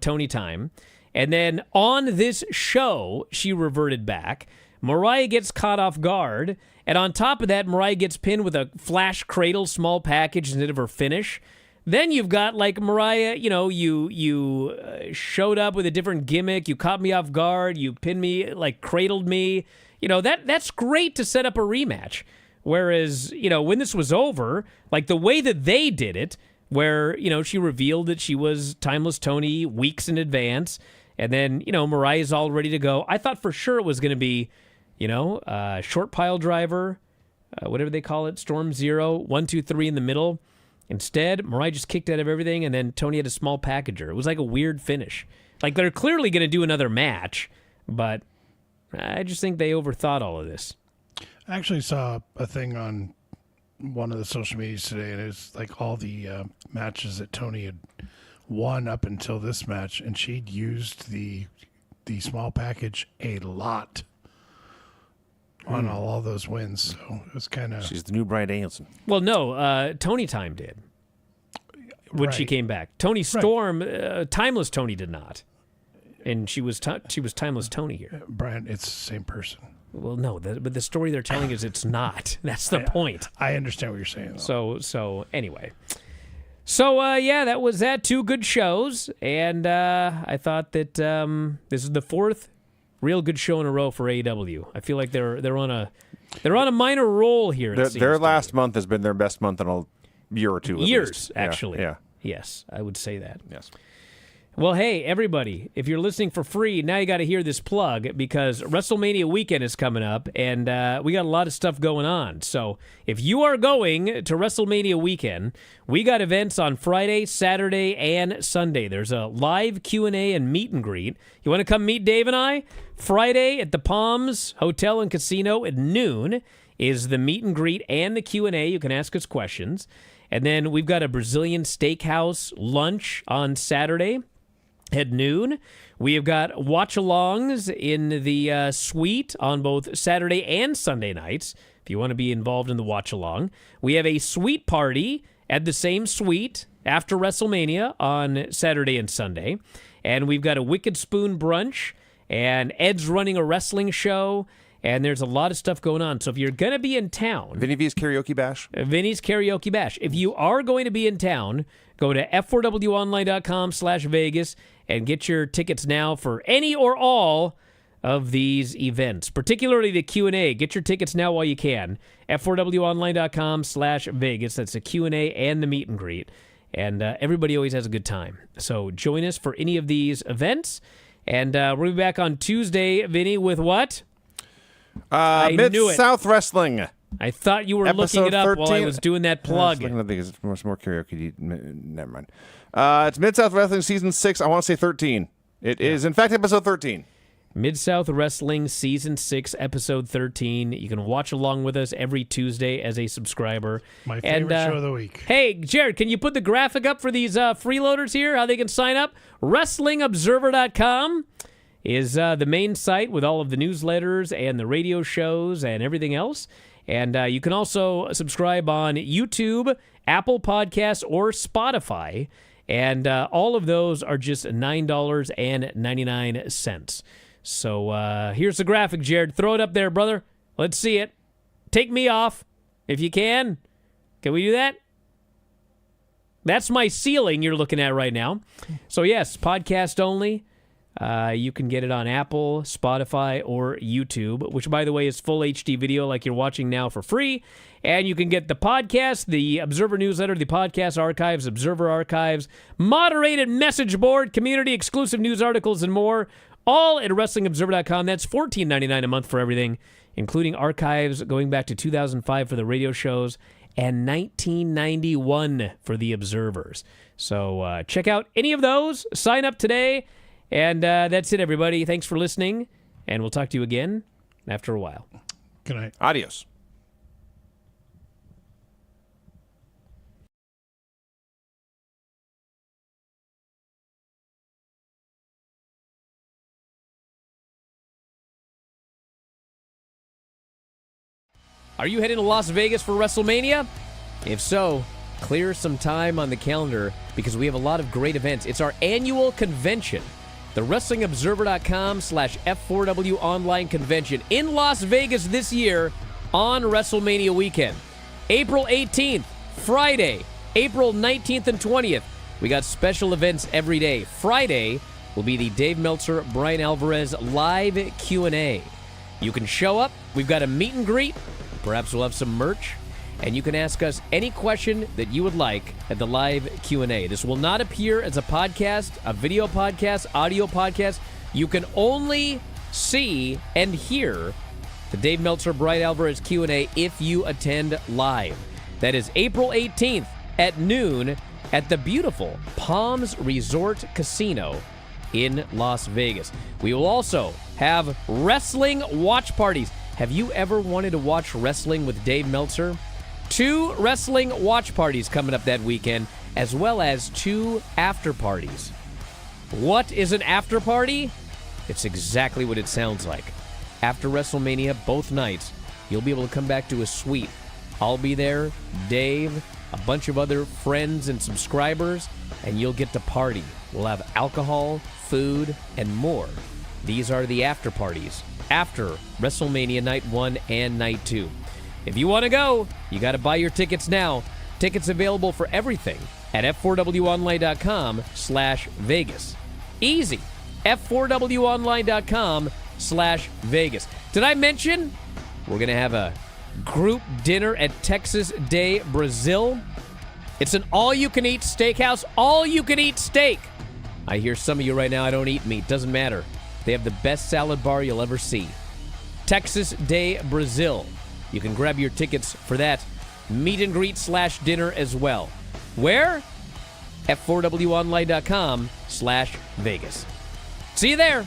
Tony Time, and then on this show she reverted back. Mariah gets caught off guard, and on top of that, Mariah gets pinned with a flash cradle small package instead of her finish. Then you've got like Mariah, you showed up with a different gimmick, you caught me off guard, you pinned me, like cradled me. That's great to set up a rematch. Whereas, when this was over, like the way that they did it, where, she revealed that she was Timeless Tony weeks in advance, and then, Mariah's all ready to go. I thought for sure it was going to be, short pile driver, whatever they call it, Storm Zero, 1, 2, 3 in the middle. Instead, Mariah just kicked out of everything, and then Tony had a small packager. It was like a weird finish. Like, they're clearly going to do another match, but I just think they overthought all of this. I actually saw a thing on one of the social medias today, and it was like all the matches that Tony had won up until this match, and she'd used the small package a lot on all those wins. So it was kind of... She's the new Bryan Danielson. Well, no, Tony Time did when she came back. Tony Storm, Timeless Tony did not. And she was Timeless Tony here. Brian, it's the same person. Well, no, but the story they're telling is it's not. That's the point. I understand what you're saying, though. So anyway. So, that was that. 2 good shows. And I thought that this is the 4th real good show in a row for AEW. I feel like they're on a minor roll here. Their last month has been their best month in a year or two. Years, actually. Yeah. Yes, I would say that. Yes. Well, hey, everybody, if you're listening for free, now you got to hear this plug because WrestleMania weekend is coming up, and we got a lot of stuff going on. So if you are going to WrestleMania weekend, we got events on Friday, Saturday, and Sunday. There's a live Q&A and meet and greet. You want to come meet Dave and I? Friday at the Palms Hotel and Casino at noon is the meet and greet and the Q&A. You can ask us questions. And then we've got a Brazilian steakhouse lunch on Saturday at noon. We have got watch-alongs in the suite on both Saturday and Sunday nights, if you want to be involved in the watch-along. We have a suite party at the same suite after WrestleMania on Saturday and Sunday. And we've got a Wicked Spoon brunch, and Ed's running a wrestling show, and there's a lot of stuff going on. So if you're going to be in town... Vinny V's Karaoke Bash? Vinny's Karaoke Bash. If you are going to be in town, go to f4wonline.com/Vegas and get your tickets now for any or all of these events, particularly the Q&A. Get your tickets now while you can. f4wonline.com/Vegas. That's the Q&A and the meet and greet. And everybody always has a good time. So join us for any of these events. And we'll be back on Tuesday, Vinny, with what? Mid-South Wrestling. I thought you were looking it up while I was doing that plug. I think it's more karaoke. Never mind. It's Mid-South Wrestling Season 6. I want to say 13. It is, in fact, Episode 13. Mid-South Wrestling Season 6, Episode 13. You can watch along with us every Tuesday as a subscriber. My favorite show of the week. Hey, Jared, can you put the graphic up for these freeloaders here, how they can sign up? WrestlingObserver.com is the main site with all of the newsletters and the radio shows and everything else. And you can also subscribe on YouTube, Apple Podcasts, or Spotify. And all of those are just $9.99. So here's the graphic, Jared. Throw it up there, brother. Let's see it. Take me off, if you can. Can we do that? That's my ceiling you're looking at right now. So, yes, podcast only. You can get it on Apple, Spotify, or YouTube, which, by the way, is full HD video like you're watching now for free. And you can get the podcast, the Observer newsletter, the podcast archives, Observer archives, moderated message board, community exclusive news articles, and more, all at WrestlingObserver.com. That's $14.99 a month for everything, including archives going back to 2005 for the radio shows and 1991 for the Observers. So check out any of those. Sign up today. And that's it, everybody. Thanks for listening, and we'll talk to you again after a while. Good night. Adios. Are you heading to Las Vegas for WrestleMania? If so, clear some time on the calendar because we have a lot of great events. It's our annual convention. The WrestlingObserver.com/F4W online convention in Las Vegas this year on WrestleMania weekend. April 18th, Friday, April 19th and 20th, we got special events every day. Friday will be the Dave Meltzer, Bryan Alvarez live Q&A. You can show up. We've got a meet and greet. Perhaps we'll have some merch. And you can ask us any question that you would like at the live Q&A. This will not appear as a podcast, a video podcast, audio podcast. You can only see and hear the Dave Meltzer, Bryan Alvarez Q&A if you attend live. That is April 18th at noon at the beautiful Palms Resort Casino in Las Vegas. We will also have wrestling watch parties. Have you ever wanted to watch wrestling with Dave Meltzer? 2 wrestling watch parties coming up that weekend, as well as 2 after parties. What is an after party? It's exactly what it sounds like. After WrestleMania, both nights, you'll be able to come back to a suite. I'll be there, Dave, a bunch of other friends and subscribers, and you'll get to party. We'll have alcohol, food, and more. These are the after parties after WrestleMania Night 1 and Night 2. If you want to go, you got to buy your tickets now. Tickets available for everything at f4wonline.com/Vegas. Easy. f4wonline.com/Vegas. Did I mention we're going to have a group dinner at Texas Day Brazil? It's an all-you-can-eat steakhouse, all-you-can-eat steak. I hear some of you right now, I don't eat meat. Doesn't matter. They have the best salad bar you'll ever see. Texas Day Brazil. You can grab your tickets for that meet and greet / dinner as well. Where? F4wonline.com/Vegas. See you there.